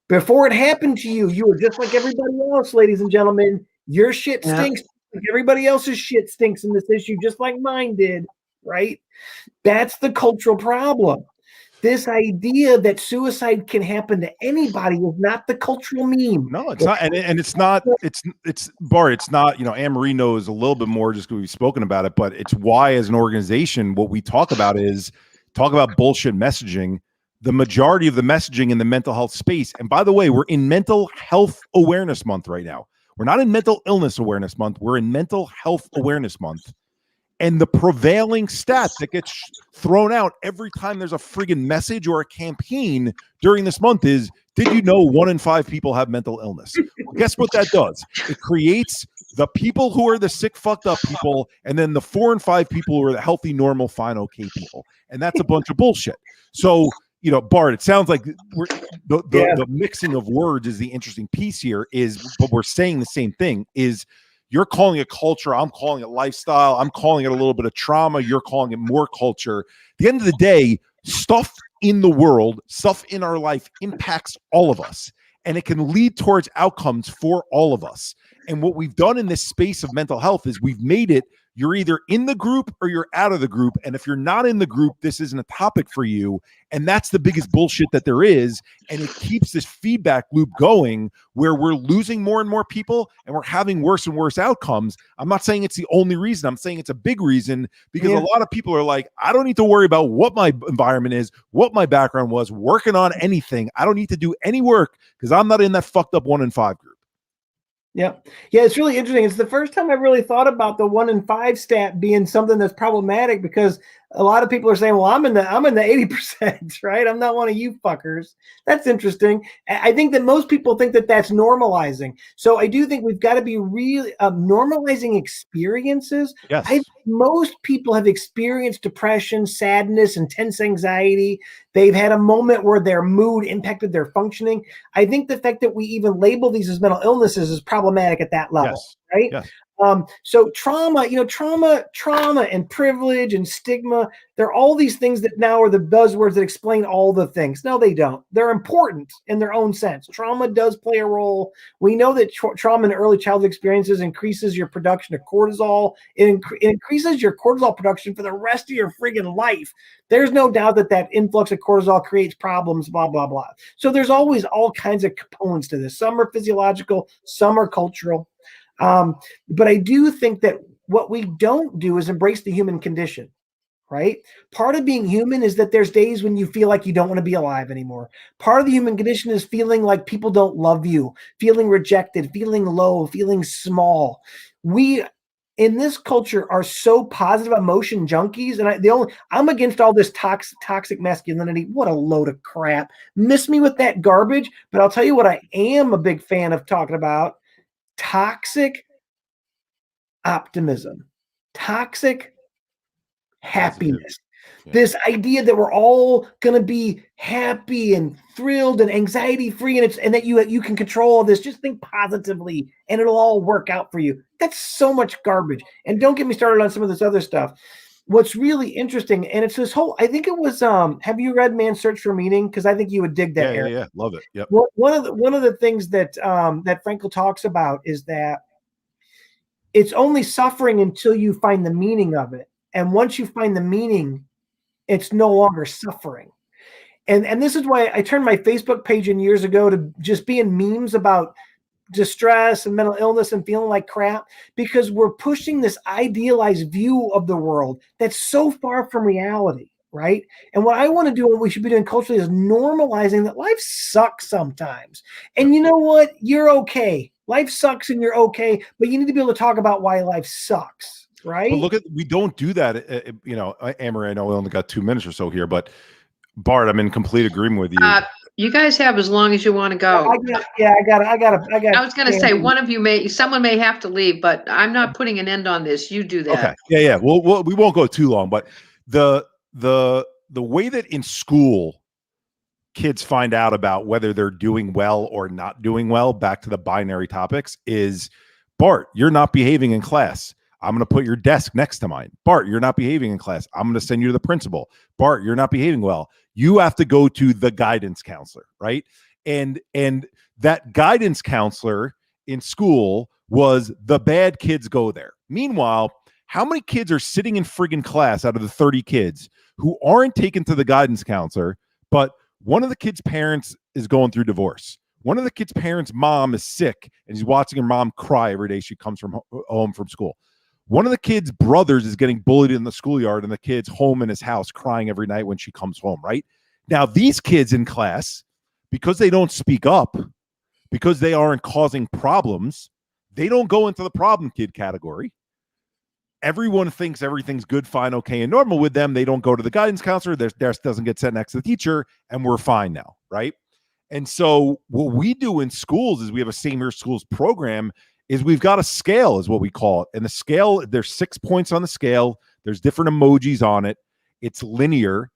Before it happened to you, you were just like everybody else, ladies and gentlemen. Your shit stinks. Like everybody else's shit stinks in this issue, just like mine did, right? That's the cultural problem. This idea that suicide can happen to anybody is not the cultural meme. No, it's not. And it's not, it's Bart, it's not, Annemarie knows a little bit more just because we've spoken about it, but it's why as an organization, what we talk about is talk about bullshit messaging the majority of the messaging in the mental health space. And by the way, we're in Mental Health Awareness Month right now. We're not in Mental Illness Awareness Month. We're in Mental Health Awareness Month. And the prevailing stat that gets thrown out every time there's a friggin' message or a campaign during this month is, did you know 1 in 5 people have mental illness? Well, guess what that does? It creates the people who are the sick, fucked up people, and then the 4 and 5 people who are the healthy, normal, fine, okay people. And that's a bunch of bullshit. So, you know, Bart, it sounds like the mixing of words is the interesting piece here but we're saying the same thing is, you're calling it culture. I'm calling it lifestyle. I'm calling it a little bit of trauma. You're calling it more culture. At the end of the day, stuff in the world, stuff in our life impacts all of us, and it can lead towards outcomes for all of us. And what we've done in this space of mental health is we've made it, you're either in the group or you're out of the group. And if you're not in the group, this isn't a topic for you. And that's the biggest bullshit that there is. And it keeps this feedback loop going where we're losing more and more people and we're having worse and worse outcomes. I'm not saying it's the only reason. I'm saying it's a big reason, because a lot of people are like, I don't need to worry about what my environment is, what my background was, working on anything. I don't need to do any work because I'm not in that fucked up 1 in 5 group. Yeah. It's really interesting. It's the first time I really thought about the 1 in 5 stat being something that's problematic, because a lot of people are saying, well, I'm in the 80%, right? I'm not one of you fuckers. That's interesting. I think that most people think that that's normalizing. So I do think we've got to be really normalizing experiences. Yes. Most people have experienced depression, sadness, intense anxiety. They've had a moment where their mood impacted their functioning. I think the fact that we even label these as mental illnesses is problematic at that level, right? Yes. So trauma and privilege and stigma, they're all these things that now are the buzzwords that explain all the things. No, they don't. They're important in their own sense. Trauma does play a role. We know that trauma in early childhood experiences increases your production of cortisol. It increases your cortisol production for the rest of your friggin' life. There's no doubt that influx of cortisol creates problems, blah, blah, blah. So there's always all kinds of components to this. Some are physiological, some are cultural. But I do think that what we don't do is embrace the human condition, right? Part of being human is that there's days when you feel like you don't want to be alive anymore. Part of the human condition is feeling like people don't love you, feeling rejected, feeling low, feeling small. We, in this culture, are so positive emotion junkies. And I'm against all this toxic masculinity. What a load of crap. Miss me with that garbage. But I'll tell you what I am a big fan of talking about. Toxic optimism, toxic happiness. Yeah. This idea that we're all going to be happy and thrilled and anxiety free, and that you can control all this. Just think positively and it'll all work out for you. That's so much garbage. And don't get me started on some of this other stuff. What's really interesting, and it's this whole, I think it was, have you read Man's Search for Meaning? Because I think you would dig that. Yeah, love it. Yep. One of the things that Frankl talks about is that it's only suffering until you find the meaning of it, and once you find the meaning, it's no longer suffering. And this is why I turned my Facebook page in years ago to just being memes about distress and mental illness and feeling like crap, because we're pushing this idealized view of the world that's so far from reality, right? And what I want to do, and what we should be doing culturally, is normalizing that life sucks sometimes. And you know what? You're okay. Life sucks and you're okay, but you need to be able to talk about why life sucks, right? But we don't do that. Annemarie, I know we only got 2 minutes or so here, but Bart, I'm in complete agreement with you. You guys have as long as you want to go. I got. I was going to say someone may have to leave, but I'm not putting an end on this. You do that. Okay. Yeah. Well, we won't go too long, but the way that in school kids find out about whether they're doing well or not doing well, back to the binary topics, is, Bart, you're not behaving in class. I'm going to put your desk next to mine. Bart, you're not behaving in class. I'm going to send you to the principal. Bart, you're not behaving well. You have to go to the guidance counselor, right? And that guidance counselor in school was the bad kids go there. Meanwhile, how many kids are sitting in friggin' class out of the 30 kids who aren't taken to the guidance counselor, but one of the kids' parents is going through divorce? One of the kids' parents' mom is sick and he's watching her mom cry every day she comes home from school. One of the kids' brothers is getting bullied in the schoolyard and the kid's home in his house crying every night when she comes home, right? Now, these kids in class, because they don't speak up, because they aren't causing problems, they don't go into the problem kid category. Everyone thinks everything's good, fine, okay, and normal with them. They don't go to the guidance counselor. Their desk doesn't get set next to the teacher, and we're fine now, right? And so what we do in schools is we have a Same Here Schools program is we've got a scale is what we call it. And the scale, there's 6 points on the scale. There's different emojis on it. It's linear,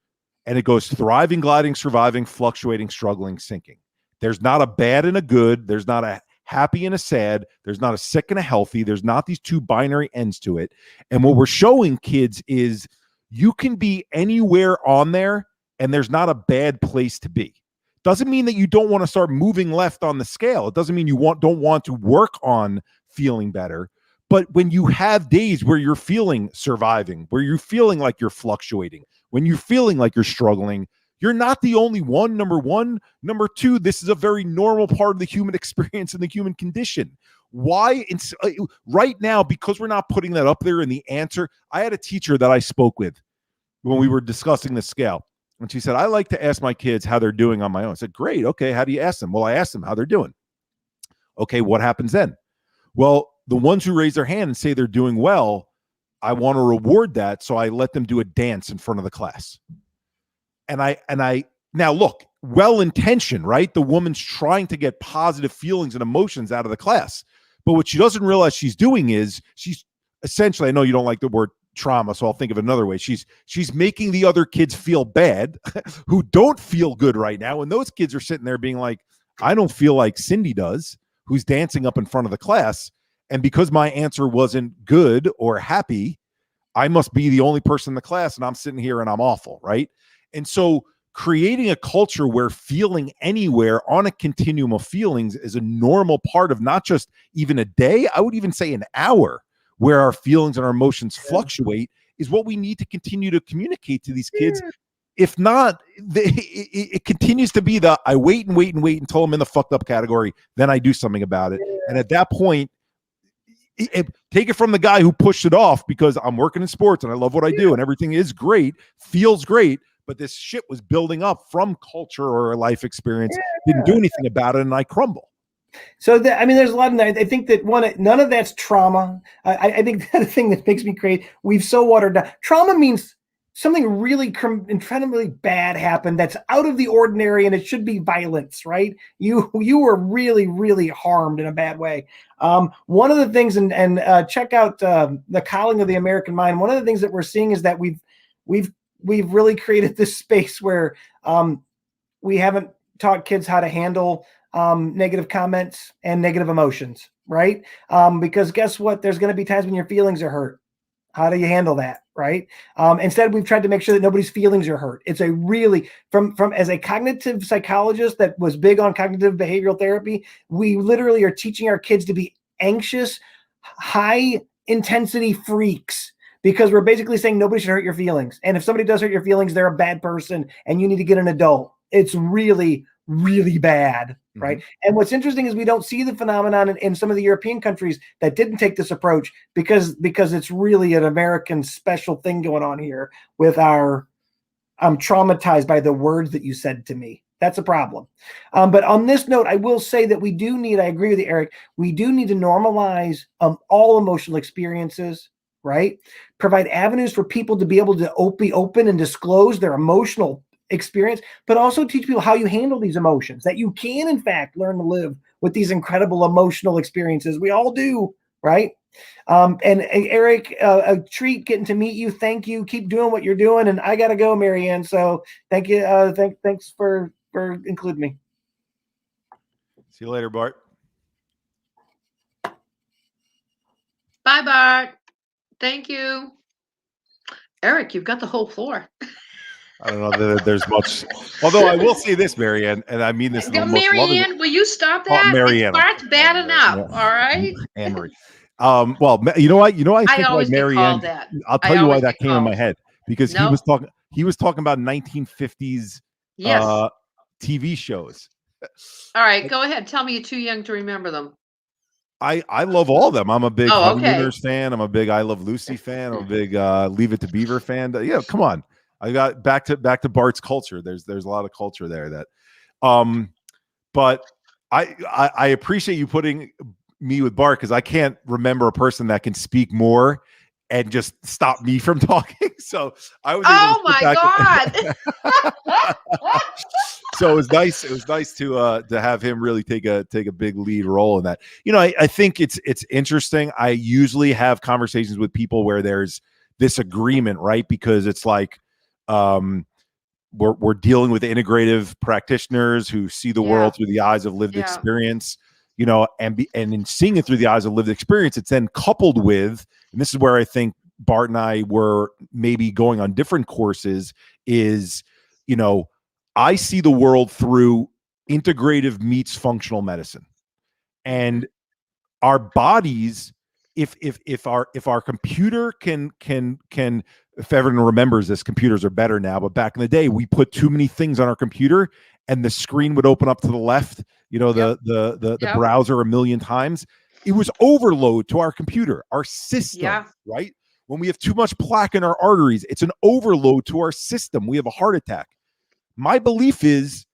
and it goes thriving, gliding, surviving, fluctuating, struggling, sinking. There's not a bad and a good. There's not a happy and a sad. There's not a sick and a healthy. There's not these two binary ends to it. And what we're showing kids is you can be anywhere on there, and there's not a bad place to be. Doesn't mean that you don't want to start moving left on the scale. It doesn't mean you don't want to work on feeling better. But when you have days where you're feeling surviving, where you're feeling like you're fluctuating, when you're feeling like you're struggling, you're not the only one, number one. Number two, this is a very normal part of the human experience and the human condition. Why? Right now, because we're not putting that up there in the answer, I had a teacher that I spoke with when we were discussing the scale. And she said, I like to ask my kids how they're doing on my own. I said, great. Okay. How do you ask them? Well, I ask them how they're doing. Okay. What happens then? Well, the ones who raise their hand and say they're doing well, I want to reward that. So I let them do a dance in front of the class. And I now look, well-intentioned, right? The woman's trying to get positive feelings and emotions out of the class. But what she doesn't realize she's doing is she's essentially, I know you don't like the word trauma, so I'll think of another way. She's making the other kids feel bad who don't feel good right now. And those kids are sitting there being like, I don't feel like Cindy does, who's dancing up in front of the class. And because my answer wasn't good or happy, I must be the only person in the class, and I'm sitting here and I'm awful, right? And so creating a culture where feeling anywhere on a continuum of feelings is a normal part of not just even a day, I would even say an hour, where our feelings and our emotions fluctuate is what we need to continue to communicate to these kids. If not, it continues to be I wait until I'm in the fucked up category, then I do something about it. And at that point, take it from the guy who pushed it off because I'm working in sports and I love what I do and everything is great, feels great, but this shit was building up from culture or a life experience, didn't do anything about it, and I crumble. So, there's a lot in there. I think that none of that's trauma. I think the thing that makes me crazy, we've so watered down. Trauma means something really incredibly bad happened that's out of the ordinary, and it should be violence, right? You were really, really harmed in a bad way. One of the things, and check out The Calling of the American Mind. One of the things that we're seeing is that we've really created this space where we haven't taught kids how to handle negative comments and negative emotions, right? Because guess what? There's going to be times when your feelings are hurt. How do you handle that, right? Instead, we've tried to make sure that nobody's feelings are hurt. It's a really, from as a cognitive psychologist that was big on cognitive behavioral therapy, we literally are teaching our kids to be anxious, high intensity freaks, because we're basically saying nobody should hurt your feelings. And if somebody does hurt your feelings, they're a bad person and you need to get an adult. It's really, really bad, right? And what's interesting is we don't see the phenomenon in some of the European countries that didn't take this approach because it's really an American special thing going on here with I'm traumatized by the words that you said to me. That's a problem. But on this note, I will say that I agree with you, Eric, we do need to normalize all emotional experiences, right? Provide avenues for people to be able to be open and disclose their emotional experience, but also teach people how you handle these emotions, that you can, in fact, learn to live with these incredible emotional experiences. We all do, right? And Eric, a treat getting to meet you. Thank you. Keep doing what you're doing. And I got to go, Marianne. So thank you. Thanks for including me. See you later, Bart. Bye, Bart. Thank you. Eric, you've got the whole floor. I don't know that there's much. Although I will say this, Marianne, and I mean this in the most loving. Marianne, will you stop that? Marianne, Bart's bad enough. All right. Annemarie. Well, you know what? I think always get Marianne. called that. I'll tell you why that came in my head, because he was talking about 1950s TV shows. All right, go ahead. Tell me you're too young to remember them. I love all of them. I'm a big Honeymooners fan. I'm a big I Love Lucy fan. I'm a big Leave It to Beaver fan. Yeah, come on. I got back to Bart's culture. There's a lot of culture there that, but I appreciate you putting me with Bart, because I can't remember a person that can speak more and just stop me from talking. So I was able Oh to sit my back God. so it was nice. It was nice to have him really take a big lead role in that. You know, I think it's interesting. I usually have conversations with people where there's this agreement, right? Because it's like we're dealing with integrative practitioners who see the world through the eyes of lived experience, you know, and in seeing it through the eyes of lived experience, it's then coupled with, and this is where I think Bart and I were maybe going on different courses, is, you know, I see the world through integrative meets functional medicine. And our bodies, if our computer can if everyone remembers this, computers are better now, but back in the day we put too many things on our computer and the screen would open up to the left, you know, the browser a million times. It was overload to our computer, our system, right? When we have too much plaque in our arteries, it's an overload to our system. We have a heart attack. My belief is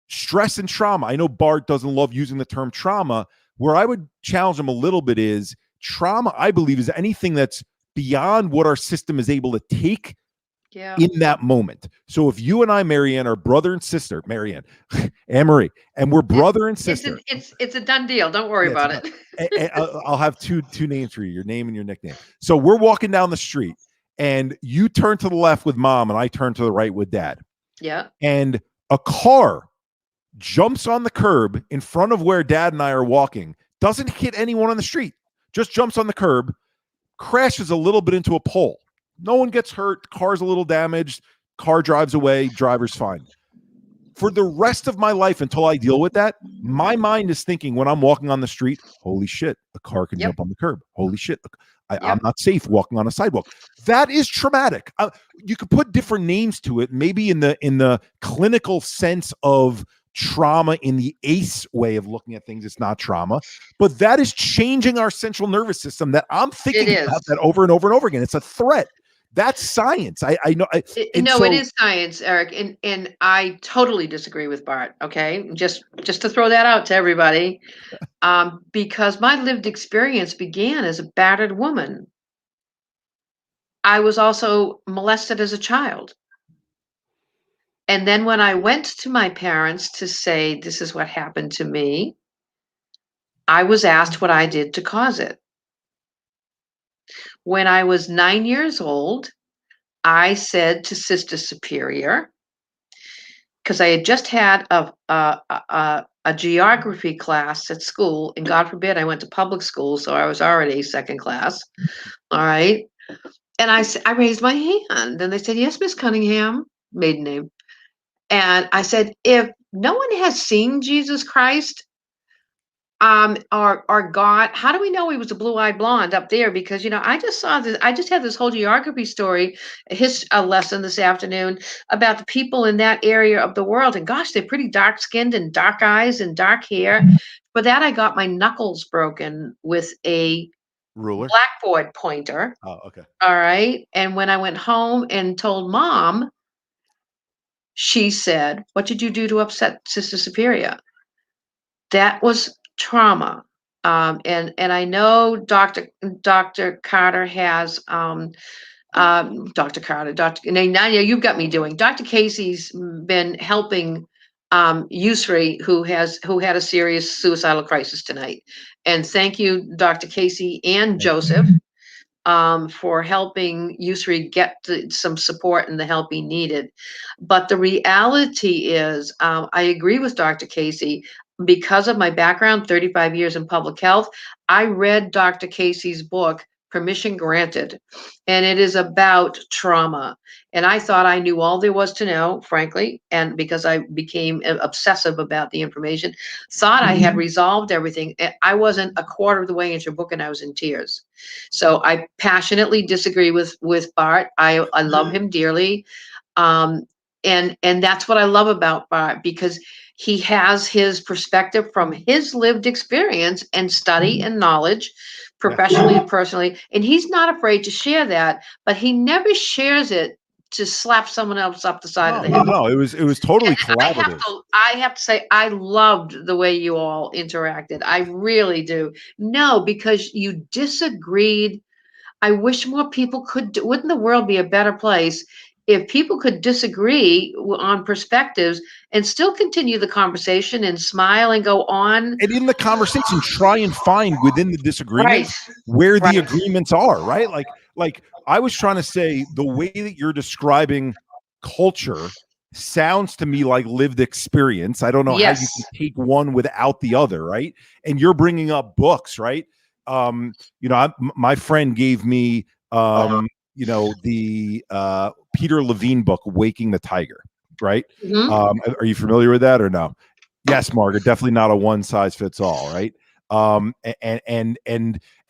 stress and trauma. I know Bart doesn't love using the term trauma. Where I would challenge him a little bit is trauma, I believe, is anything that's beyond what our system is able to take in that moment. So if you and I, Marianne, are brother and sister, Marianne, Annemarie, and we're brother and sister. It's a done deal. Don't worry about it. I'll have two names for you, your name and your nickname. So we're walking down the street and you turn to the left with mom and I turn to the right with dad. Yeah. And a car jumps on the curb in front of where dad and I are walking, doesn't hit anyone on the street, just jumps on the curb, crashes a little bit into a pole. No one gets hurt. Car's a little damaged. Car drives away. Driver's fine. For the rest of my life until I deal with that, my mind is thinking when I'm walking on the street, holy shit, a car can jump on the curb. Holy shit, I'm not safe walking on a sidewalk. That is traumatic. You could put different names to it, maybe in the clinical sense of trauma. In the ACE way of looking at things, it's not trauma, but that is changing our central nervous system that I'm thinking about that over and over and over again. It's a threat. That's science. I know. It is science, Eric, and I totally disagree with Bart. Okay, just to throw that out to everybody, because my lived experience began as a battered woman. I was also molested as a child. And then when I went to my parents to say, this is what happened to me, I was asked what I did to cause it. When I was 9 years old, I said to Sister Superior, because I had just had a geography class at school, and God forbid I went to public school, so I was already second class. All right. And I raised my hand, and they said, yes, Miss Cunningham, maiden name. And I said, if no one has seen Jesus Christ, or God, how do we know he was a blue-eyed blonde up there? Because, you know, I just had this whole geography story, a lesson this afternoon about the people in that area of the world. And gosh, they're pretty dark-skinned and dark eyes and dark hair. For that, I got my knuckles broken with a ruler, blackboard pointer. Oh, okay. All right. And when I went home and told mom, she said, what did you do to upset Sister Superior? That was trauma. And I know Dr. Carter has Dr. Carter, now you've got me doing. Dr. Casey's been helping Yusri, who had a serious suicidal crisis tonight. And thank you, Dr. Casey and Joseph, for helping Yusri get some support and the help he needed. But the reality is, I agree with Dr. Casey. Because of my background, 35 years in public health, I read Dr. Casey's book, Permission Granted, and it is about trauma. And I thought I knew all there was to know, frankly, and because I became obsessive about the information, thought I had resolved everything. I wasn't a quarter of the way into your book, and I was in tears. So I passionately disagree with Bart. I love him dearly. And that's what I love about Bart, because he has his perspective from his lived experience and study and knowledge, professionally and personally, and he's not afraid to share that, but he never shares it to slap someone else up the side of No, the head. no, it was totally And collaborative. I have to say, I loved the way you all interacted. I really do. No, because you disagreed. I wish more people could. Wouldn't the world be a better place if people could disagree on perspectives and still continue the conversation and smile and go on? And in the conversation, try and find within the disagreements Right. where the Right. agreements are, right? Like I was trying to say, the way that you're describing culture sounds to me like lived experience. I don't know how you Yes. can take one without the other, right? And you're bringing up books, right? My friend gave me, the Peter Levine book, Waking the Tiger, right? Mhm. Are you familiar with that or no? Yes, Margaret, definitely not a one size fits all, right? And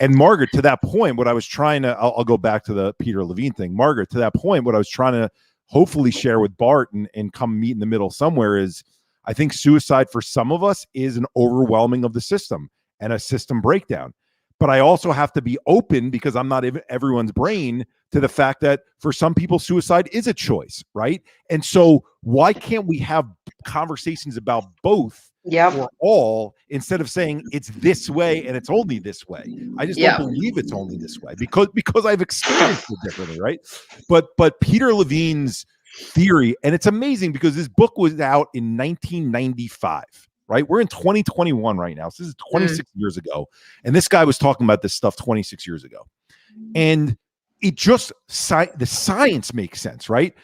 Margaret, to that point, what I was trying to, I'll go back to the Peter Levine thing. Margaret, to that point, what I was trying to hopefully share with Bart and come meet in the middle somewhere is, I think suicide for some of us is an overwhelming of the system and a system breakdown. But I also have to be open, because I'm not everyone's brain, to the fact that for some people, suicide is a choice, right? And so why can't we have conversations about both Yep. or all, instead of saying it's this way and it's only this way? I just don't Yep. believe it's only this way, because I've experienced it differently, right? But Peter Levine's theory, and it's amazing because this book was out in 1995, right? We're in 2021 right now. So this is 26 years ago. And this guy was talking about this stuff 26 years ago. And it just, the science makes sense, right?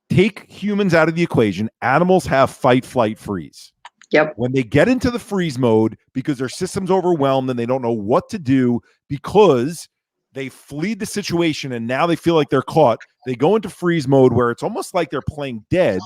Take humans out of the equation. Animals have fight, flight, freeze. Yep. When they get into the freeze mode because their system's overwhelmed and they don't know what to do because they flee the situation and now they feel like they're caught, they go into freeze mode where it's almost like they're playing dead.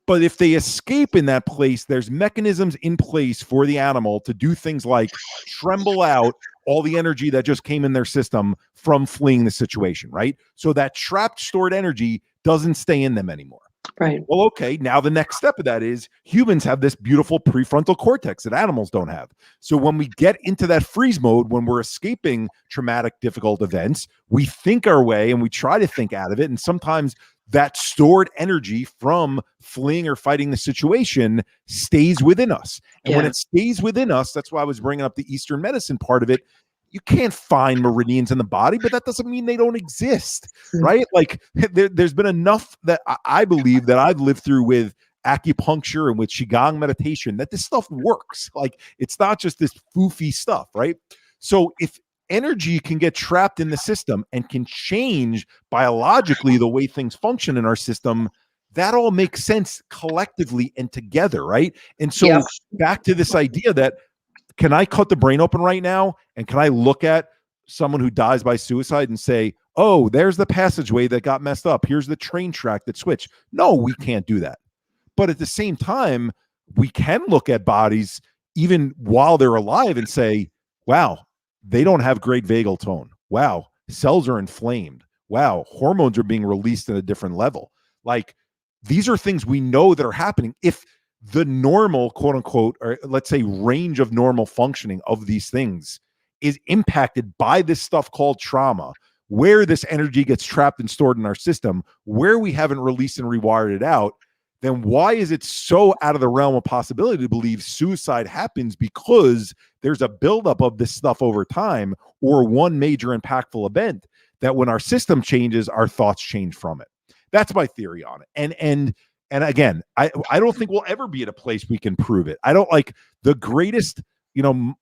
But if they escape in that place, there's mechanisms in place for the animal to do things like tremble out all the energy that just came in their system from fleeing the situation, right? So that trapped, stored energy doesn't stay in them anymore. Right. Well, okay, now the next step of that is humans have this beautiful prefrontal cortex that animals don't have. So when we get into that freeze mode, when we're escaping traumatic, difficult events, we think our way and we try to think out of it. And sometimes that stored energy from fleeing or fighting the situation stays within us. And when it stays within us, that's why I was bringing up the Eastern medicine part of it. You can't find meridians in the body, but that doesn't mean they don't exist, right? Like there's been enough that I believe that I've lived through with acupuncture and with Qigong meditation that this stuff works. Like it's not just this foofy stuff, right? So if energy can get trapped in the system and can change biologically the way things function in our system, that all makes sense collectively and together, right? And so back to this idea that, can I cut the brain open right now? And can I look at someone who dies by suicide and say, oh, there's the passageway that got messed up. Here's the train track that switched. No, we can't do that. But at the same time, we can look at bodies even while they're alive and say, wow, they don't have great vagal tone. Wow, cells are inflamed. Wow, hormones are being released at a different level. Like these are things we know that are happening. If the normal, quote unquote, or let's say range of normal functioning of these things is impacted by this stuff called trauma, where this energy gets trapped and stored in our system, where we haven't released and rewired it out, then why is it so out of the realm of possibility to believe suicide happens because there's a buildup of this stuff over time or one major impactful event that when our system changes, our thoughts change from it? That's my theory on it. And again, I don't think we'll ever be at a place we can prove it. I don't like the greatest,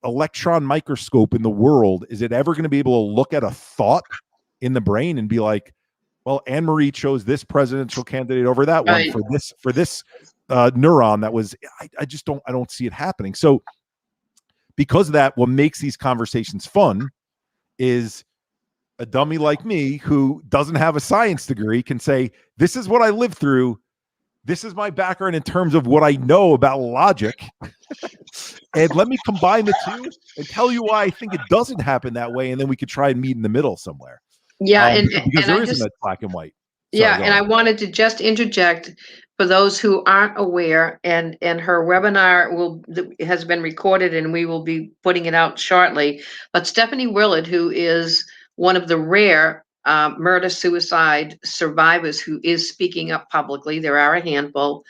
electron microscope in the world. Is it ever going to be able to look at a thought in the brain and be like, well, Annemarie chose this presidential candidate over that one for this neuron that was, I don't see it happening. So because of that, what makes these conversations fun is a dummy like me who doesn't have a science degree can say, this is what I lived through. This is my background in terms of what I know about logic. And let me combine the two and tell you why I think it doesn't happen that way. And then we could try and meet in the middle somewhere. Yeah. Because there isn't a black and white. Sorry, and I wanted to just interject for those who aren't aware, and her webinar has been recorded and we will be putting it out shortly. But Stephanie Willard, who is one of the rare murder-suicide survivors who is speaking up publicly. There are a handful.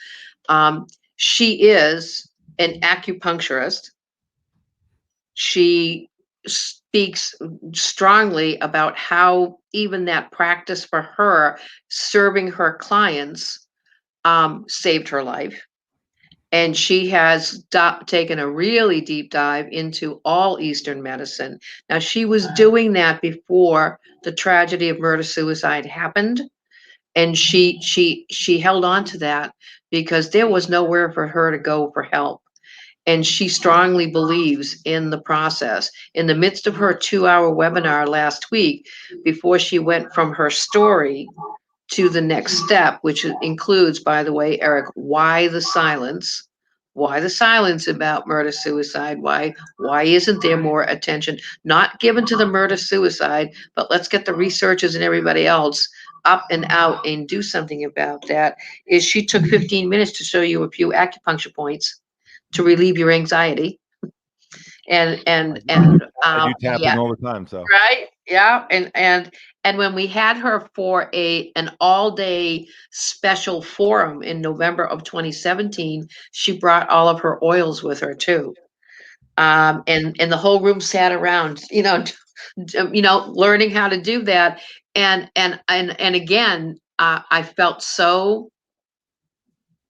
She is an acupuncturist. She speaks strongly about how even that practice for her, serving her clients, saved her life. And she has taken a really deep dive into all Eastern medicine. Now, she was doing that before the tragedy of murder-suicide happened. And she held on to that because there was nowhere for her to go for help. And she strongly believes in the process. In the midst of her 2-hour webinar last week, before she went from her story to the next step, which includes, by the way, Eric, why the silence? Why the silence about murder suicide? Why isn't there more attention not given to the murder suicide, but let's get the researchers and everybody else up and out and do something about that? Is she took 15 minutes to show you a few acupuncture points to relieve your anxiety. And I do tapping yeah, all the time. So right. Yeah. And when we had her for an all-day special forum in November of 2017, she brought all of her oils with her too. And the whole room sat around, learning how to do that. And again, I felt so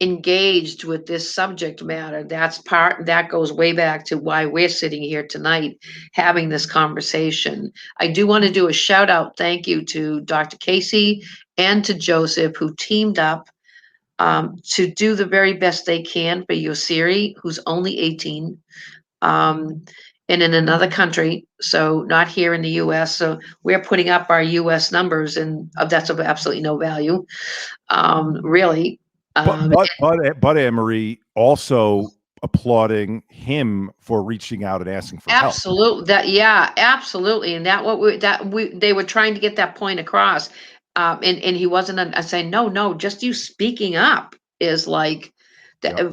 engaged with this subject matter. That goes way back to why we're sitting here tonight having this conversation. I do want to do a shout out thank you to Dr. Casey and to Joseph, who teamed up to do the very best they can for Yosiri, who's only 18, and in another country, so not here in the US. So we're putting up our US numbers, and that's of absolutely no value, really. but Annemarie also applauding him for reaching out and asking for help. Absolutely. Absolutely. And they were trying to get that point across. And he wasn't saying, no, just you speaking up is like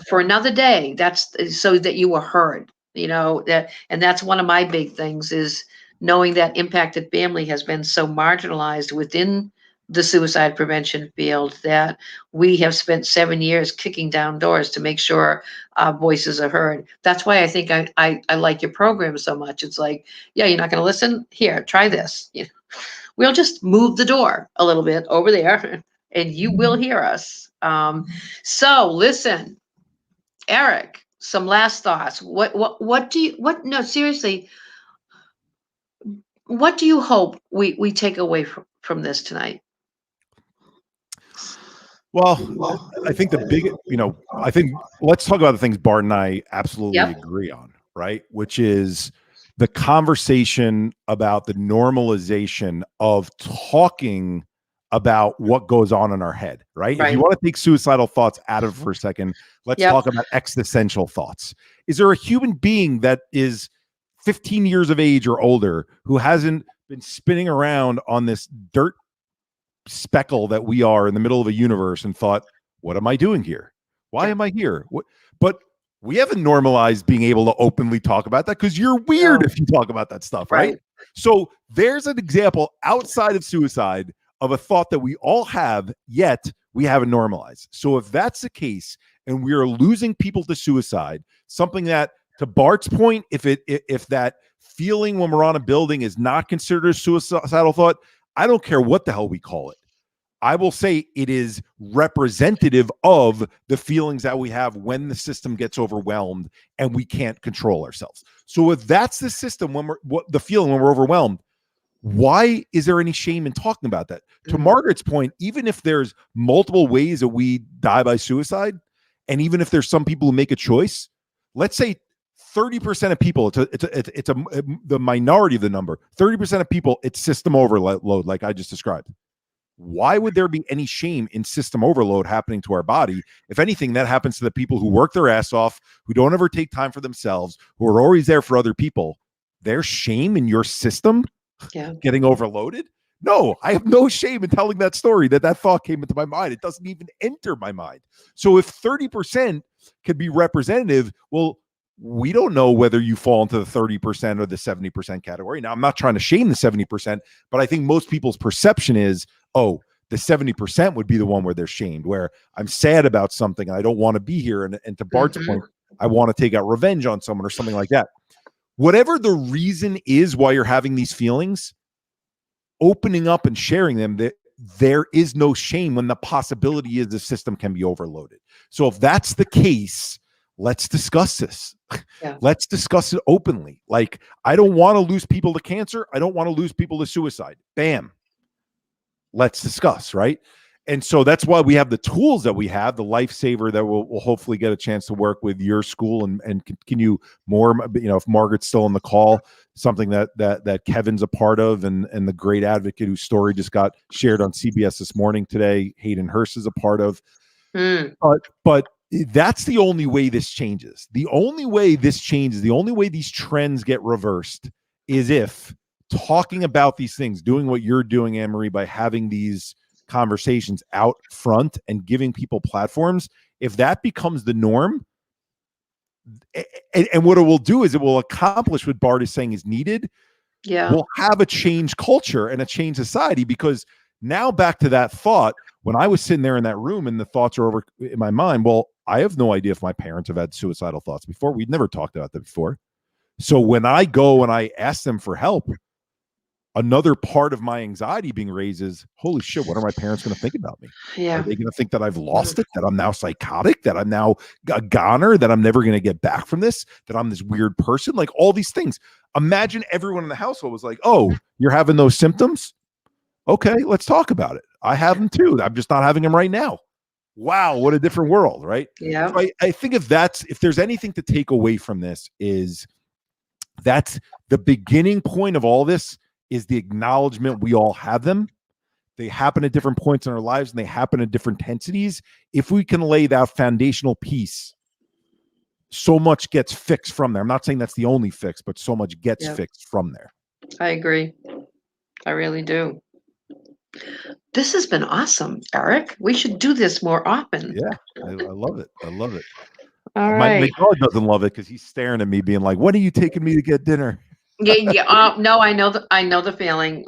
for another day. That's so that you were heard, and that's one of my big things is knowing that impacted family has been so marginalized within the suicide prevention field that we have spent 7 years kicking down doors to make sure our voices are heard. That's why I think I like your program so much. It's like, yeah, you're not going to listen? Here, try this. We'll just move the door a little bit over there and you will hear us. So listen, Eric, some last thoughts. No, seriously, what do you hope we take away from this tonight? Well, I think let's talk about the things Bart and I absolutely agree on, right? Which is the conversation about the normalization of talking about what goes on in our head, right? If you want to take suicidal thoughts out of it for a second, let's talk about existential thoughts. Is there a human being that is 15 years of age or older who hasn't been spinning around on this dirt speckle that we are in the middle of a universe and thought, what am I doing here? Why am I here? But we haven't normalized being able to openly talk about that because you're weird if you talk about that stuff, right? So there's an example outside of suicide of a thought that we all have, yet we haven't normalized. So if that's the case and we are losing people to suicide, something that, to Bart's point, if that feeling when we're on a building is not considered a suicidal thought, I don't care what the hell we call it. I will say it is representative of the feelings that we have when the system gets overwhelmed and we can't control ourselves. So if that's the system the feeling when we're overwhelmed, why is there any shame in talking about that? To Margaret's point, even if there's multiple ways that we die by suicide, and even if there's some people who make a choice, let's say 30% of people, it's the minority of the number, 30% of people, it's system overload, like I just described. Why would there be any shame in system overload happening to our body? If anything, that happens to the people who work their ass off, who don't ever take time for themselves, who are always there for other people. There's shame in your system getting overloaded? No, I have no shame in telling that story, that thought came into my mind. It doesn't even enter my mind. So if 30% could be representative, well, we don't know whether you fall into the 30% or the 70% category. Now, I'm not trying to shame the 70%, but I think most people's perception is, oh, the 70% would be the one where they're shamed, where I'm sad about something and I don't want to be here. And to Bart's point, I want to take out revenge on someone or something like that. Whatever the reason is why you're having these feelings, opening up and sharing them, that there is no shame when the possibility is the system can be overloaded. So if that's the case, let's discuss this. Yeah. Let's discuss it openly. Like, I don't want to lose people to cancer. I don't want to lose people to suicide. Bam. Let's discuss, right? And so that's why we have the tools that we have, the Lifesaver that we'll hopefully get a chance to work with your school and continue more, if Margaret's still on the call, something that Kevin's a part of, and the great advocate whose story just got shared on CBS this morning today, Hayden Hurst is a part of. But that's the only way this changes. The only way this changes, the only way these trends get reversed is if talking about these things, doing what you're doing, Annemarie, by having these conversations out front and giving people platforms, if that becomes the norm, and what it will do is it will accomplish what Bart is saying is needed. Yeah. We'll have a changed culture and a changed society, because now back to that thought, when I was sitting there in that room and the thoughts are over in my mind, well, I have no idea if my parents have had suicidal thoughts before. We'd never talked about that before. So when I go and I ask them for help, another part of my anxiety being raised is, holy shit, what are my parents going to think about me? Yeah. Are they going to think that I've lost it, that I'm now psychotic, that I'm now a goner, that I'm never going to get back from this, that I'm this weird person? Like, all these things. Imagine everyone in the household was like, oh, you're having those symptoms? Okay, let's talk about it. I have them too. I'm just not having them right now. Wow, what a different world, right? Yeah. So I think if there's anything to take away from this, is that's the beginning point of all this, is the acknowledgement we all have them. They happen at different points in our lives and they happen at different intensities. If we can lay that foundational piece, so much gets fixed from there. I'm not saying that's the only fix, but so much gets fixed from there. I agree. I really do. This has been awesome, Eric. We should do this more often. Yeah, I love it. I love it. All My right. dog doesn't love it because he's staring at me being like, when are you taking me to get dinner? Yeah. No, I know the feeling.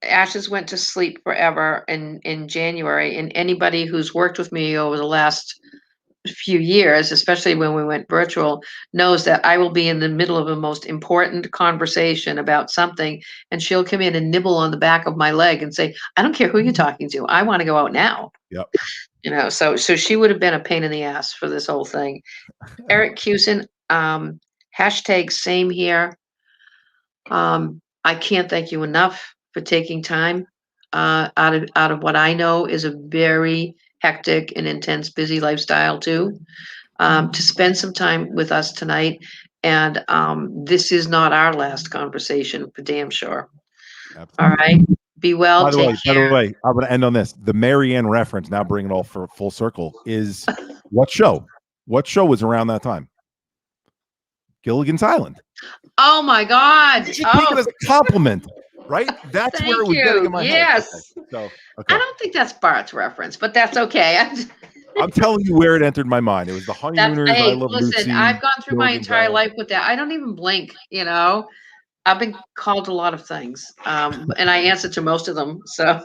Ashes went to sleep forever in January, and anybody who's worked with me over the last few years, especially when we went virtual, knows that I will be in the middle of a most important conversation about something, and she'll come in and nibble on the back of my leg and say, I don't care who you're talking to. I want to go out now. Yep. So she would have been a pain in the ass for this whole thing. Eric Kussin, hashtag same here. I can't thank you enough for taking time out of what I know is a very hectic and intense, busy lifestyle too, to spend some time with us tonight. And this is not our last conversation, for damn sure. Absolutely. All right. Be well. By the Take way, I'm going to end on this. The Marianne reference, now bring it all for full circle, is what show? What show was around that time? Gilligan's Island. Oh my God. You should take it as a compliment, right? That's where it was getting in my head. Yes. Okay. So, I don't think that's Bart's reference, but that's okay. I'm telling you where it entered my mind. It was the Honeymooners. Hey, I Love listen, Lucy. I've gone through my Gilligan's entire Island. life with that. I don't even blink, I've been called a lot of things, and I answer to most of them. So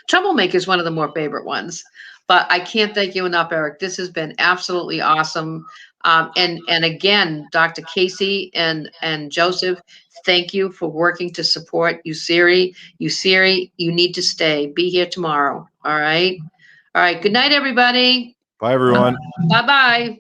Troublemaker is one of the more favorite ones. But I can't thank you enough, Eric. This has been absolutely awesome. And again, Dr. Casey and Joseph, thank you for working to support Usiri. Usiri, you need to stay. Be here tomorrow. All right. All right. Good night, everybody. Bye, everyone. Bye-bye.